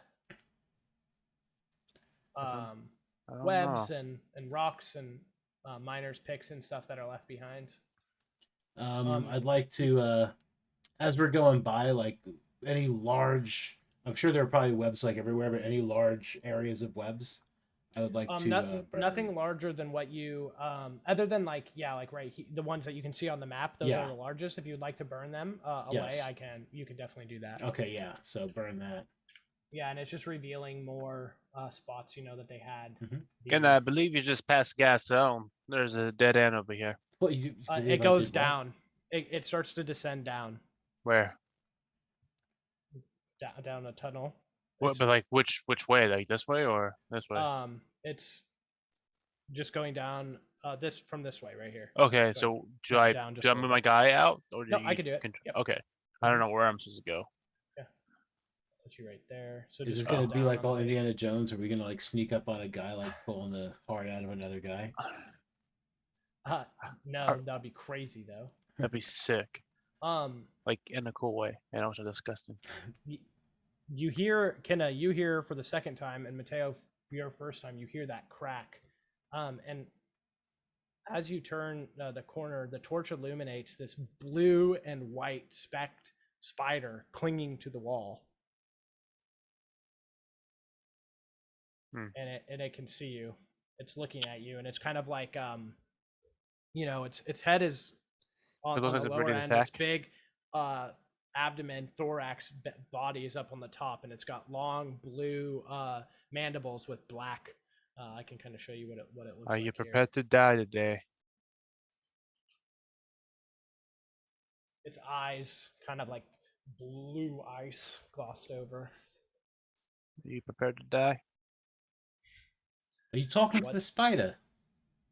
don't webs know. and rocks and miners' picks and stuff that are left behind. I'd like to, as we're going by, like any large. I'm sure there are probably webs like everywhere, but any large areas of webs, I would like to. burn. Nothing larger than what you, other than like the ones that you can see on the map. Those are the largest. If you'd like to burn them away, Yes. You can definitely do that. Okay, yeah. So burn that. Yeah, and it's just revealing more spots that they had. And I believe you just passed gas zone. There's a dead end over here. What you believe it I goes did what? down. It starts to descend down. Where? Down a tunnel. What? But like which way? Like this way or this way? It's just going down from this way right here. Okay, so do I move my guy out or do No, you I can do it. Yep. Okay, I don't know where I'm supposed to go. Yeah, put you right there. So Is just it gonna go be down like on all the way. Indiana Jones? Are we gonna like sneak up on a guy, like pulling the heart out of another guy? No, that'd be crazy though. That'd be sick. Like in a cool way, and also disgusting. You hear Kinna, you hear for the second time, and Mateo, for your first time, you hear that crack. And as you turn the corner, the torch illuminates this blue and white specked spider clinging to the wall. And it can see you. It's looking at you, and it's kind of like its head is on the lower end. It's big abdomen, thorax, body is up on the top, and it's got long blue mandibles with black. I can kind of show you what it looks like. Are you prepared to die today? Its eyes kind of like blue ice glossed over. Are you prepared to die? Are you talking to the spider?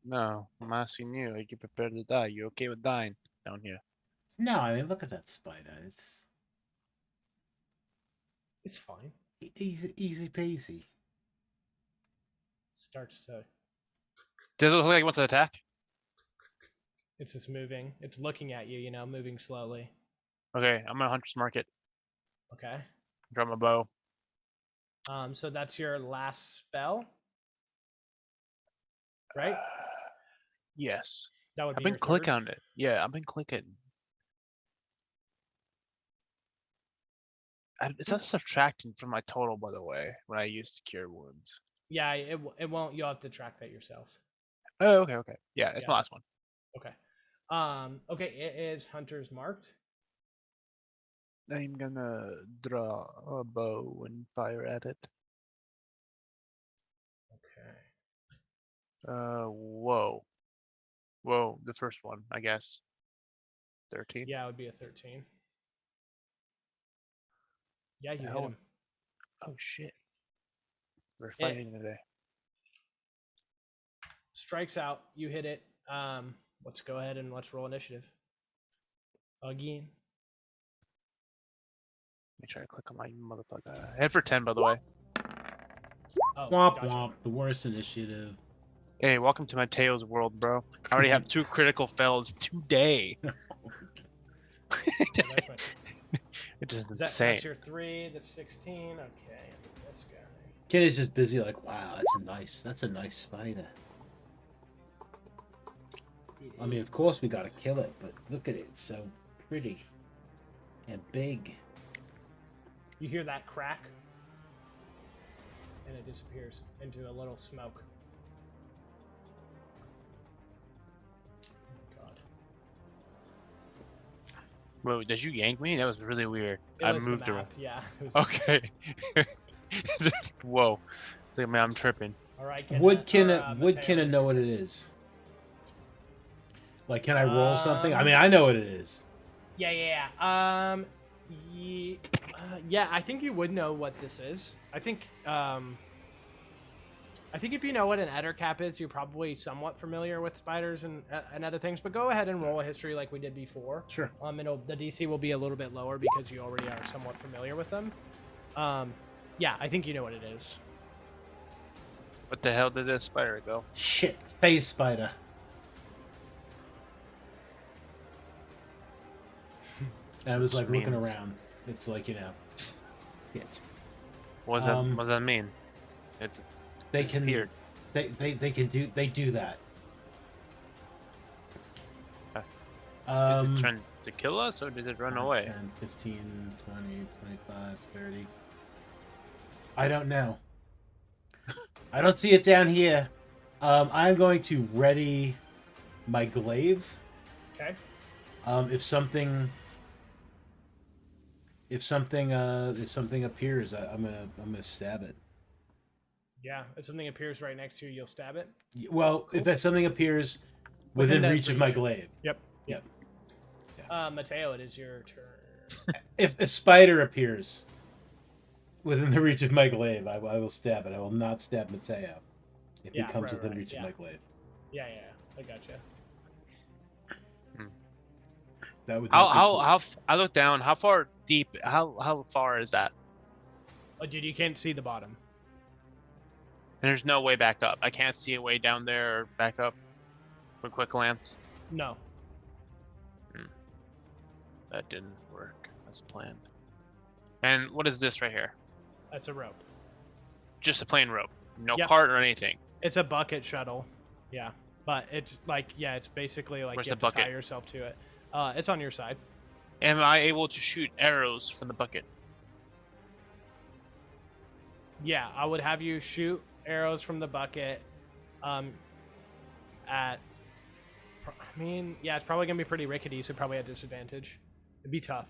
No, I'm asking you. Are you prepared to die? You okay with dying down here? No, I mean look at that spider. It's fine. Easy peasy. Starts to. Does it look like it wants to attack? It's just moving. It's looking at you, moving slowly. Okay, I'm gonna Hunter's Market. Okay. Draw my bow. So that's your last spell, right? Yes. That would I've be been your clicking third. on it. Yeah, I've been clicking. It's not subtracting from my total, by the way, when I use to cure wounds. Yeah, it won't. You'll have to track that yourself. Oh, okay. Yeah, it's Yeah. my last one. Okay. Okay, it is Hunter's marked. I'm gonna draw a bow and fire at it. Okay. Whoa. The first one, I guess. 13. Yeah, it would be a 13. Yeah, you hit Hell. him. Oh shit. We're fighting today. Strikes out. You hit it. Let's go ahead and let's roll initiative. Again. Make sure I click on my motherfucker. Head for 10, by the way. Oh, Womp gotcha. womp. The worst initiative. Hey, welcome to Mateo's world, bro. I already have 2 critical fails today. Yeah, that's right. It's just That's insane. your 3. That's 16. Okay, and this guy. Kid is just busy like, wow, that's a nice spider. I mean, of course we gotta kill it, but look at it, it's so pretty and big. You hear that crack, and it disappears into a little smoke. Oh, God. Whoa, did you yank me? That was really weird. It I was the moved around. map, yeah. It was Okay. Whoa. Look at me, I'm tripping. All right. Would Mateo, Kinna know what it is? Like, can I roll something? I Um, mean, I know what it is. Yeah. Yeah, I think you would know what this is. I think if you know what an ettercap is, you're probably somewhat familiar with spiders and other things. But go ahead and roll a history like we did before. Sure. The DC will be a little bit lower because you already are somewhat familiar with them. Yeah, I think you know what it is. What the hell did this spider go? Shit, phase spider. And I was like looking Means- around. It's like, yeah. What does that mean? It's They can disappeared. they do that. Is it trying to kill us or did it run away? 10, 15, 20, 25, 30. I don't know. I don't see it down here. I'm going to ready my glaive. Okay. If something appears, I'm gonna stab it. Yeah, if something appears right next to you, you'll stab it. Well, Cool. if that something appears within that reach of my reach. glaive. Yep. Yep. Mateo, it is your turn. If a spider appears within the reach of my glaive, I will stab it. I will not stab Mateo if he comes within reach of my glaive. Yeah, I gotcha. That would. How I look down, how far deep, how far is that? Oh, dude, you can't see the bottom. And there's no way back up. I can't see a way down there or back up with quick glance. No. That didn't work as planned. And what is this right here? That's a rope. Just a plain rope. No Yep. cart or anything. It's a bucket shuttle. Yeah. But it's like, yeah, it's basically like Where's you have the to tie bucket? yourself to it. It's on your side. Am I able to shoot arrows from the bucket? Yeah, I would have you shoot arrows from the bucket. I mean, yeah, it's probably gonna be pretty rickety, so probably at disadvantage. It'd be tough.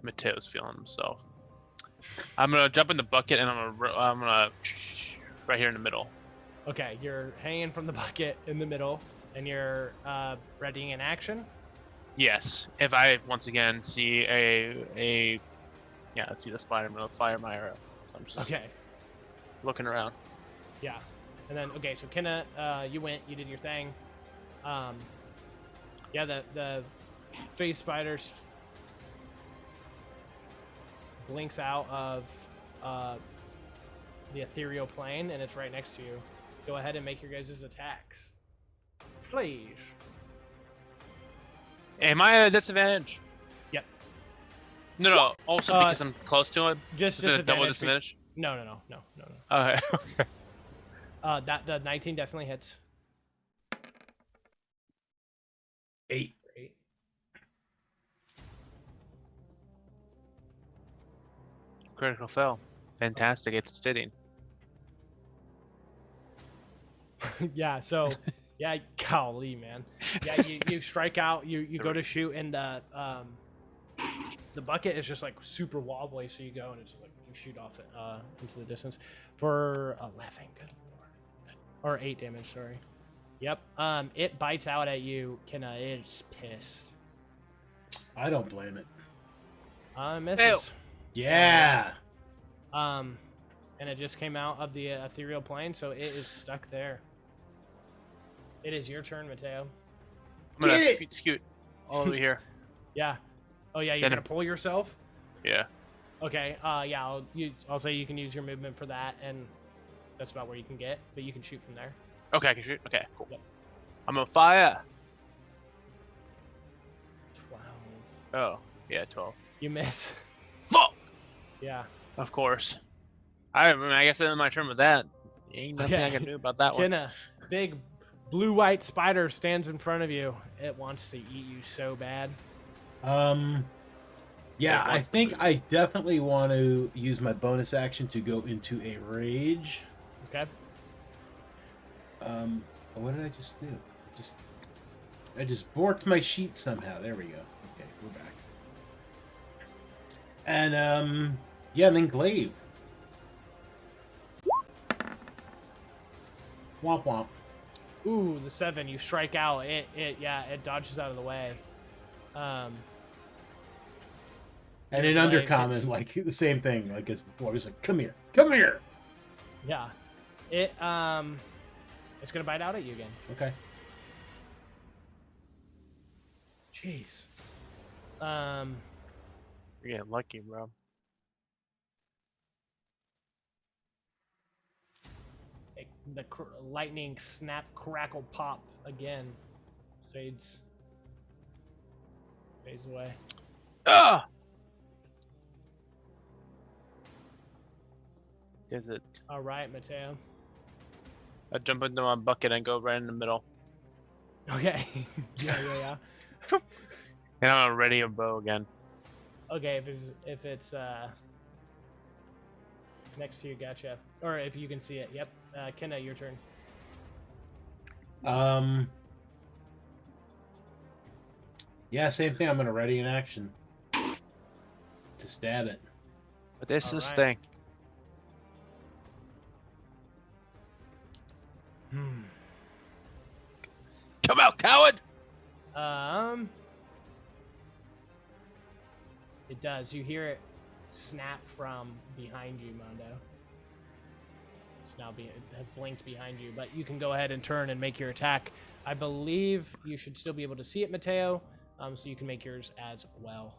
Mateo's feeling himself. I'm gonna jump in the bucket and I'm gonna right here in the middle. Okay, you're hanging from the bucket in the middle, and you're readying in action. Yes. If I once again see I see the spider, I'm gonna fire my arrow. So I'm just Okay, looking around. yeah, and then okay, so Kinna, you did your thing. Yeah, the face spiders blinks out of the ethereal plane, and it's right next to you. Go ahead and make your guys' attacks. please. Am I at a disadvantage? Yep. No. Also because I'm close to him. Just Is it a double disadvantage. disadvantage? No. Okay. That the 19 definitely hits. 8. Great. Critical fail. Fantastic. It's fitting. Yeah. So, yeah. Golly, man. Yeah. You strike out. You go to shoot, and the bucket is just like super wobbly. So you go and it's like you shoot off it into the distance for 11. Good lord. Or 8 damage. Sorry. Yep. It bites out at you. Kinna is pissed. I don't blame it. Misses. Yeah. And it just came out of the ethereal plane, so it is stuck there. It is your turn, Mateo. I'm gonna Get it! scoot all over here. Yeah. Oh yeah, you're gonna pull yourself. Yeah. Okay. Yeah. I'll say you can use your movement for that, and that's about where you can get, but you can shoot from there. Okay, I can shoot. Okay, cool. Yep. I'm on fire. 12. Oh, yeah, 12. You miss. Fuck! Yeah. Of course. I mean, I guess it's my turn with that. Ain't nothing I Okay. can do about that one. Kinna, big blue-white spider stands in front of you. It wants to eat you so bad. Yeah, I think I definitely want to use my bonus action to go into a rage. Okay. What did I just do? I just borked my sheet somehow. There we go. Okay, we're back. And yeah, and then glaive. Womp womp. Ooh, the 7. You strike out. It dodges out of the way. And Your in glaive undercommon, hits- like the same thing, like as before. I was like, come here. Yeah. It's gonna bite out at you again. Okay. Jeez. You're getting lucky, bro. The lightning snap, crackle, pop again. Fades away. Ah! Is it? All right, Mateo. I jump into my bucket and go right in the middle. Okay. yeah. And I'm ready a bow again. Okay, if it's next to you, gotcha. Or if you can see it. Yep. Kinna, your turn. Yeah, same thing. I'm gonna ready in action to stab it. But this All is right. thing. Come out, coward! It does. You hear it snap from behind you, Mondo. It's now it has blinked behind you, but you can go ahead and turn and make your attack. I believe you should still be able to see it, Mateo. So you can make yours as well.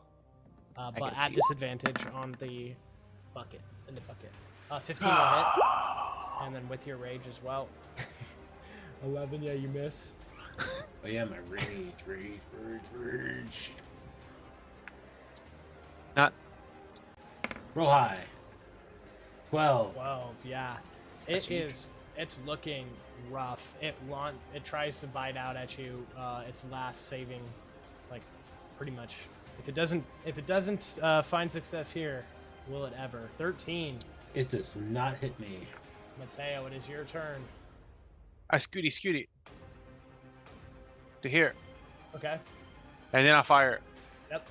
But can at see it. disadvantage on the bucket. 15 will hit. And then with your rage as well. 11, yeah, you miss. Oh yeah, my rage. Not. Roll high. 12. 12, yeah. That's huge. It's looking rough. It tries to bite out at you. Its last saving, like, pretty much. If it doesn't find success here, will it ever? 13. It does not hit me. Mateo, it is your turn. I scooty. To here. Okay. And then I fire. Yep.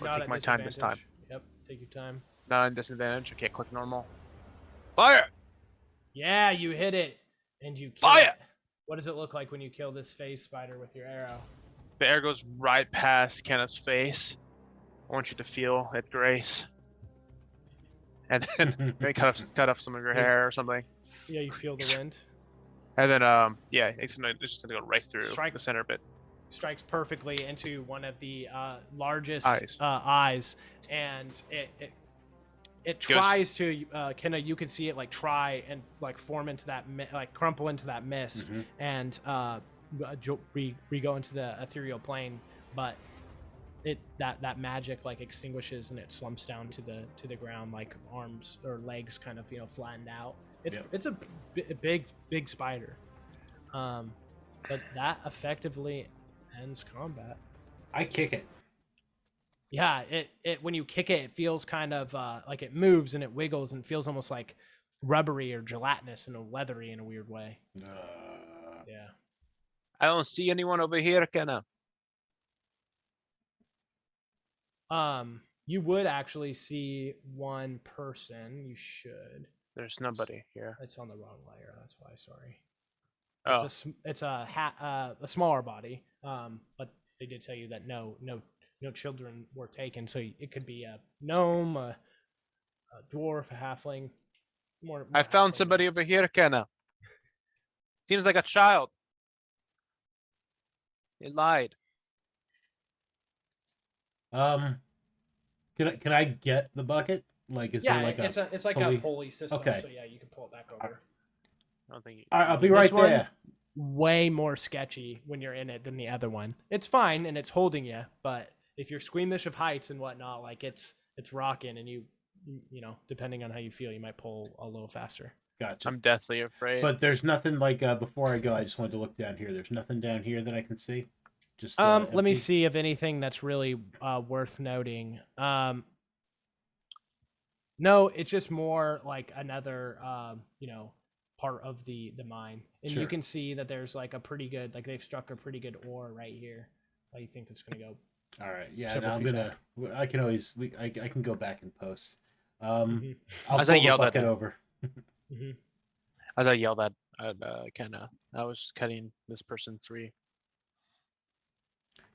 Or Not take at my time this time. disadvantage. Yep. Take your time. Not on disadvantage. Okay, click normal. Fire! Yeah, you hit it, and you kill Fire! it. What does it look like when you kill this phase spider with your arrow? The air goes right past Kenna's face. I want you to feel it grace. And then maybe cut off some of your hair or something. Yeah, you feel the wind. And then yeah, it's just gonna go right through Strike. the center bit. Strikes perfectly into one of the largest Eyes. eyes, and it it Give us- tries to Kinna, you can see it like try and like form into that like crumple into that mist and we go into the ethereal plane, but it that magic like extinguishes and it slumps down to the ground, like arms or legs kind of flattened out. It's a big spider, but that effectively ends combat. I kick it. Yeah, it when you kick it feels kind of like it moves and it wiggles and feels almost like rubbery or gelatinous and leathery in a weird way. Yeah. I don't see anyone over here, Kinna. You would actually see one person. You should. There's nobody here. It's on the wrong layer. That's why. Sorry. Oh, It's a smaller body. But they did tell you that no children were taken, so it could be a gnome, a dwarf, a halfling. More I found halfling. somebody over here, Kinna. Seems like a child. He lied. Can I get the bucket? Like, is there like it's like pulley? a pulley system. Okay. So yeah, you can pull it back over. I don't think. All right, I'll be This right one- there. Way more sketchy when you're in it than the other one. It's fine and it's holding you, but if you're squeamish of heights and whatnot, like it's rocking, and you depending on how you feel, you might pull a little faster. Gotcha. I'm deathly afraid. But there's nothing like before I go. I just wanted to look down here. There's nothing down here that I can see. Just Let me empty? see if anything that's really worth noting. No, it's just more like another part of the mine, and Sure. you can see that there's like a pretty good, like they've struck a pretty good ore right here. How do you think it's gonna go? All right. Yeah. Several No, I'm feet gonna. I can always. I can go back and post. Mhm. I'll As I pull the yelled at bucket them. over. As I yelled at Kinna, I was cutting this person free.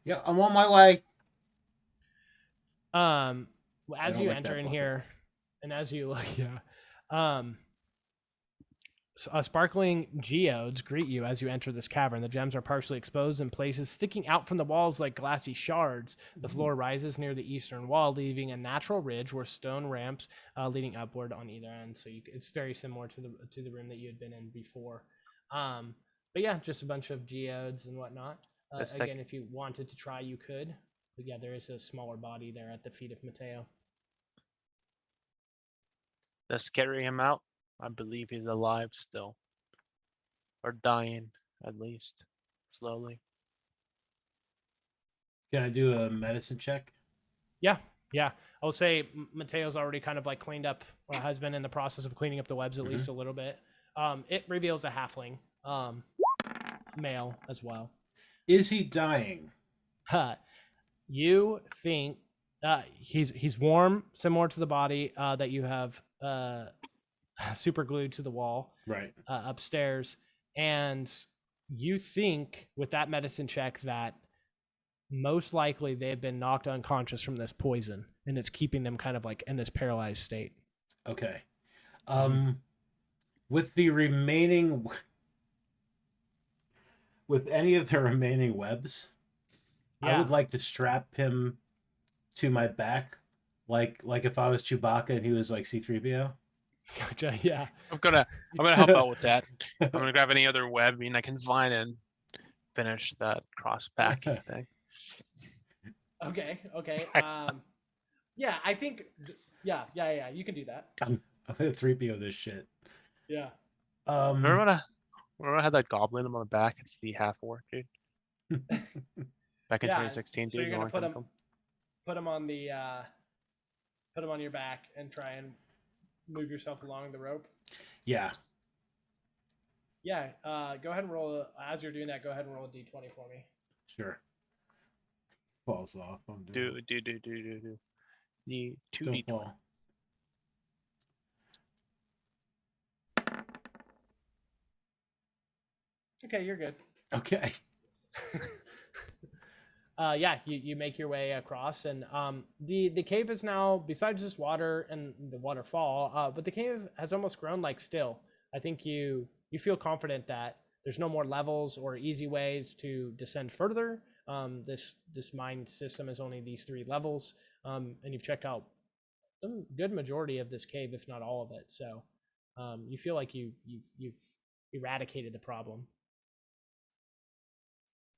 Yeah, I'm on my way. As don't you like enter that in bucket. here, and as you look, sparkling geodes greet you as you enter this cavern. The gems are partially exposed in places, sticking out from the walls like glassy shards. The floor rises near the eastern wall, leaving a natural ridge where stone ramps leading upward on either end. So it's very similar to the room that you had been in before. But yeah, just a bunch of geodes and whatnot. Again, if you wanted to try, you could. But yeah, there is a smaller body there at the feet of Mateo. Let's carry him out. I believe he's alive still. Or dying, at least. Slowly. Can I do a medicine check? Yeah. I will say Mateo's already kind of like cleaned up, or has been in the process of cleaning up the webs at least a little bit. It reveals a halfling, male as well. Is he dying? You think he's warm, similar to the body that you have super glued to the wall Right. upstairs, and you think with that medicine check that most likely they've been knocked unconscious from this poison, and it's keeping them kind of like in this paralyzed state. Okay. With the remaining, with any of the remaining webs, I would like to strap him to my back, like if I was Chewbacca and he was like C-3PO. Gotcha. Yeah. I'm gonna help out with that. I'm gonna grab any other webbing I can find and finish that cross packing thing. Okay. Yeah, I think. Yeah. You can do that. I'm gonna 3PO this shit. Yeah. Remember when I had that goblin on my back? It's the half orc, dude. Back in Yeah, 2016, so dude. you're gonna no one put him on the put him on your back and try and move yourself along the rope. Yeah. Yeah. Go ahead and roll. As you're doing that, go ahead and roll a d20 for me. Sure. Falls off. I'm do. doing The two Don't D20. fall. Okay, you're good. Okay. Yeah, you make your way across, and the cave is now, besides this water and the waterfall, but the cave has almost grown like still. I think you feel confident that there's no more levels or easy ways to descend further. This mine system is only these 3 levels, and you've checked out some good majority of this cave, if not all of it. So you feel like you've eradicated the problem.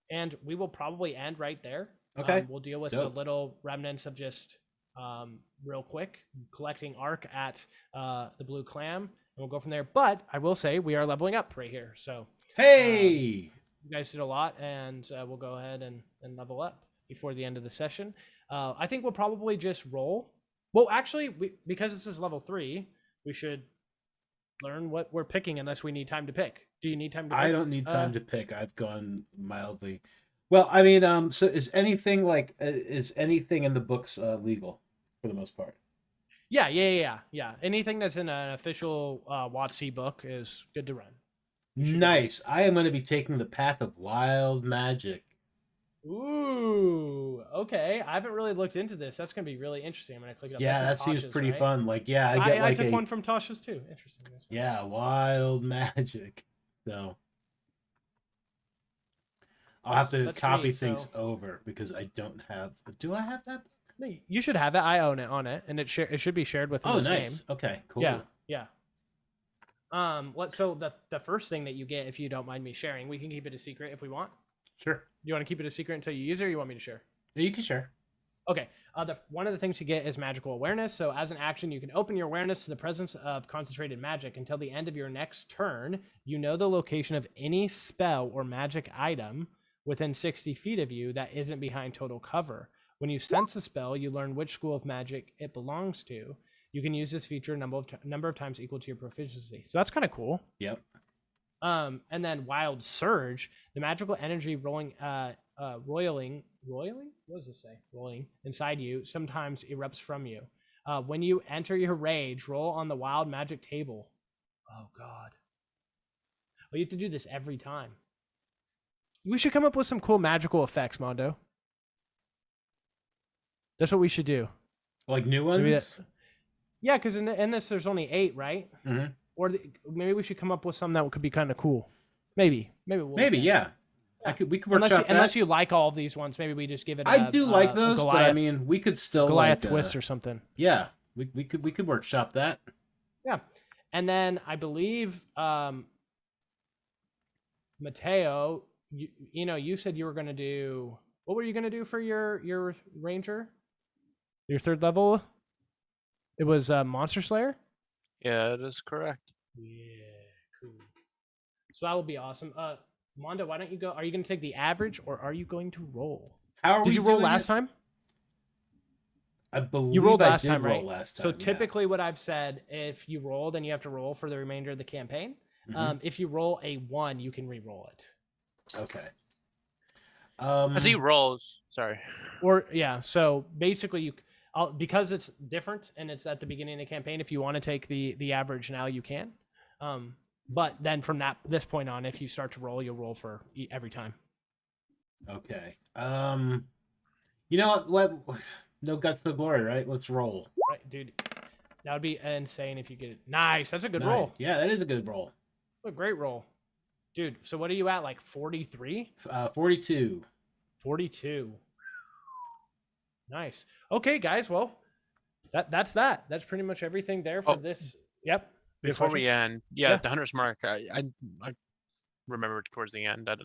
And we will probably end right there. Okay. We'll deal with Dope. the little remnants of just real quick collecting arc at the blue clam, and we'll go from there. But I will say we are leveling up right here. So Hey! you guys did a lot, and we'll go ahead and level up before the end of the session. I think we'll probably just roll. Well, actually, because this is level 3, we should learn what we're picking unless we need time to pick. Do you need time to pick? I don't need time to pick. I've gone mildly. Well, I mean, so is anything in the books legal for the most part? Yeah. Anything that's in an official WotC book is good to run. Nice. I am going to be taking the path of wild magic. Ooh, okay. I haven't really looked into this. That's going to be really interesting. I'm going to click it up. Yeah, That's that in seems Tasha's, pretty right? fun. Like, yeah, I get I took one from Tasha's too. Interesting. Yeah, wild magic. So I'll have to copy things over because I don't have. Do I have that book? No, you should have it. I own it on it, and it should be shared within this game. Okay, cool. Yeah. So the first thing that you get, if you don't mind me sharing, we can keep it a secret if we want. Sure. You want to keep it a secret until you use it, or you want me to share? Yeah, you can share. Okay. One of the things you get is magical awareness. So as an action, you can open your awareness to the presence of concentrated magic until the end of your next turn. You know the location of any spell or magic item within 60 feet of you that isn't behind total cover. When you sense a spell, you learn which school of magic it belongs to. You can use this feature a number of times equal to your proficiency. So that's kind of cool. Yep. And then Wild Surge, the magical energy roiling? What does this say? Rolling inside you sometimes erupts from you. When you enter your rage, roll on the wild magic table. Oh God. Well, you have to do this every time. We should come up with some cool magical effects, Mondo. That's what we should do. Like new ones? Yeah, because in this there's only 8, right? Mm-hmm. Or maybe we should come up with some that could be kind of cool. Maybe yeah. We could workshop that. Unless you like all of these ones, maybe we just give it. I do like those, Goliath, but I mean, we could still Goliath twist or something. Yeah, we could workshop that. Yeah, and then I believe Mateo, you said you were going to do. What were you going to do for your ranger? Your 3rd level. It was Monster Slayer. Yeah, it is correct. Yeah, cool. So that will be awesome. Mondo, why don't you go? Are you going to take the average or are you going to roll? Did you roll last time? I believe you rolled last I did time, roll right? Last time, so typically, what I've said, if you roll, then you have to roll for the remainder of the campaign. Mm-hmm. If you roll a 1, you can re-roll it. Okay. As he rolls, sorry. Or yeah, so basically because it's different and it's at the beginning of the campaign. If you want to take the average now, you can. But then from this point on, if you start to roll, you'll roll for every time. Okay. You know what? No guts, no glory, right? Let's roll. Right, dude. That would be insane if you get it. Nice. That's a good roll. Yeah, that is a good roll. A great roll. Dude, so what are you at? Like 43? 42. 42. Nice. Okay, guys. Well, that's that. That's pretty much everything there for this. Yep. Before we end, the Hunter's Mark, I remember towards the end that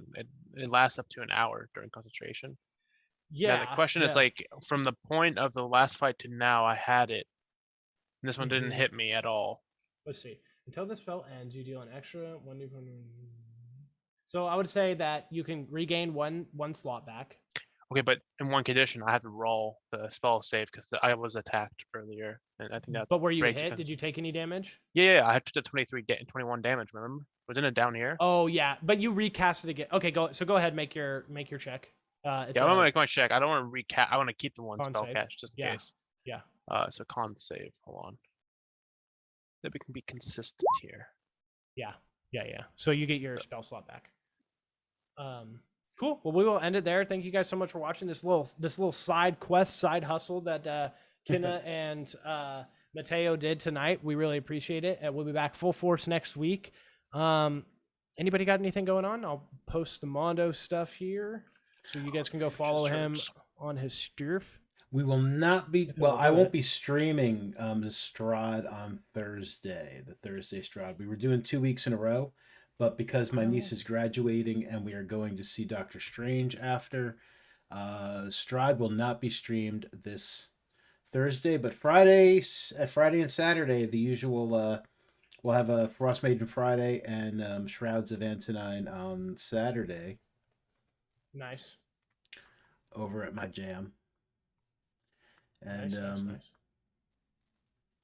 it lasts up to an hour during concentration. Yeah. The question is like from the point of the last fight to now, I had it. And this one didn't hit me at all. Let's see. Until the spell ends, you deal an extra one. So I would say that you can regain one slot back. Okay, but in one condition, I had to roll the spell save because I was attacked earlier, and I think that. But were you hit? Did you take any damage? Yeah, I had to 21 damage. Remember, wasn't it down here? Oh yeah, but you recast it again. Okay, go ahead, make your check. I'm gonna make my check. I don't want to recast. I want to keep the one spell save. catch just in case. Yeah. So con save. Hold on. That we can be consistent here. Yeah. So you get your spell slot back. Cool. Well, we will end it there. Thank you guys so much for watching this little side quest, side hustle that Kinna and Mateo did tonight. We really appreciate it. And we'll be back full force next week. Anybody got anything going on? I'll post the Mondo stuff here so you guys can go follow him on his stuff. We will not be. If it Well, will I do won't it. be streaming the Strahd on Thursday. The Thursday Strahd. We were doing 2 weeks in a row, but because my niece is graduating and we are going to see Doctor Strange after, Strahd will not be streamed this Thursday. But Friday and Saturday, the usual. We'll have a Frost Maiden Friday and Shrouds of Antonine on Saturday Nice. over at my jam. And Nice.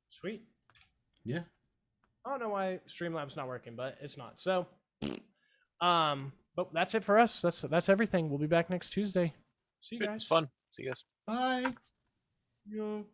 Sweet. yeah. I don't know why Streamlabs not working, but it's not. So, but that's it for us. That's everything. We'll be back next Tuesday. See you Good. guys. Fun. See you guys. Bye. Yo.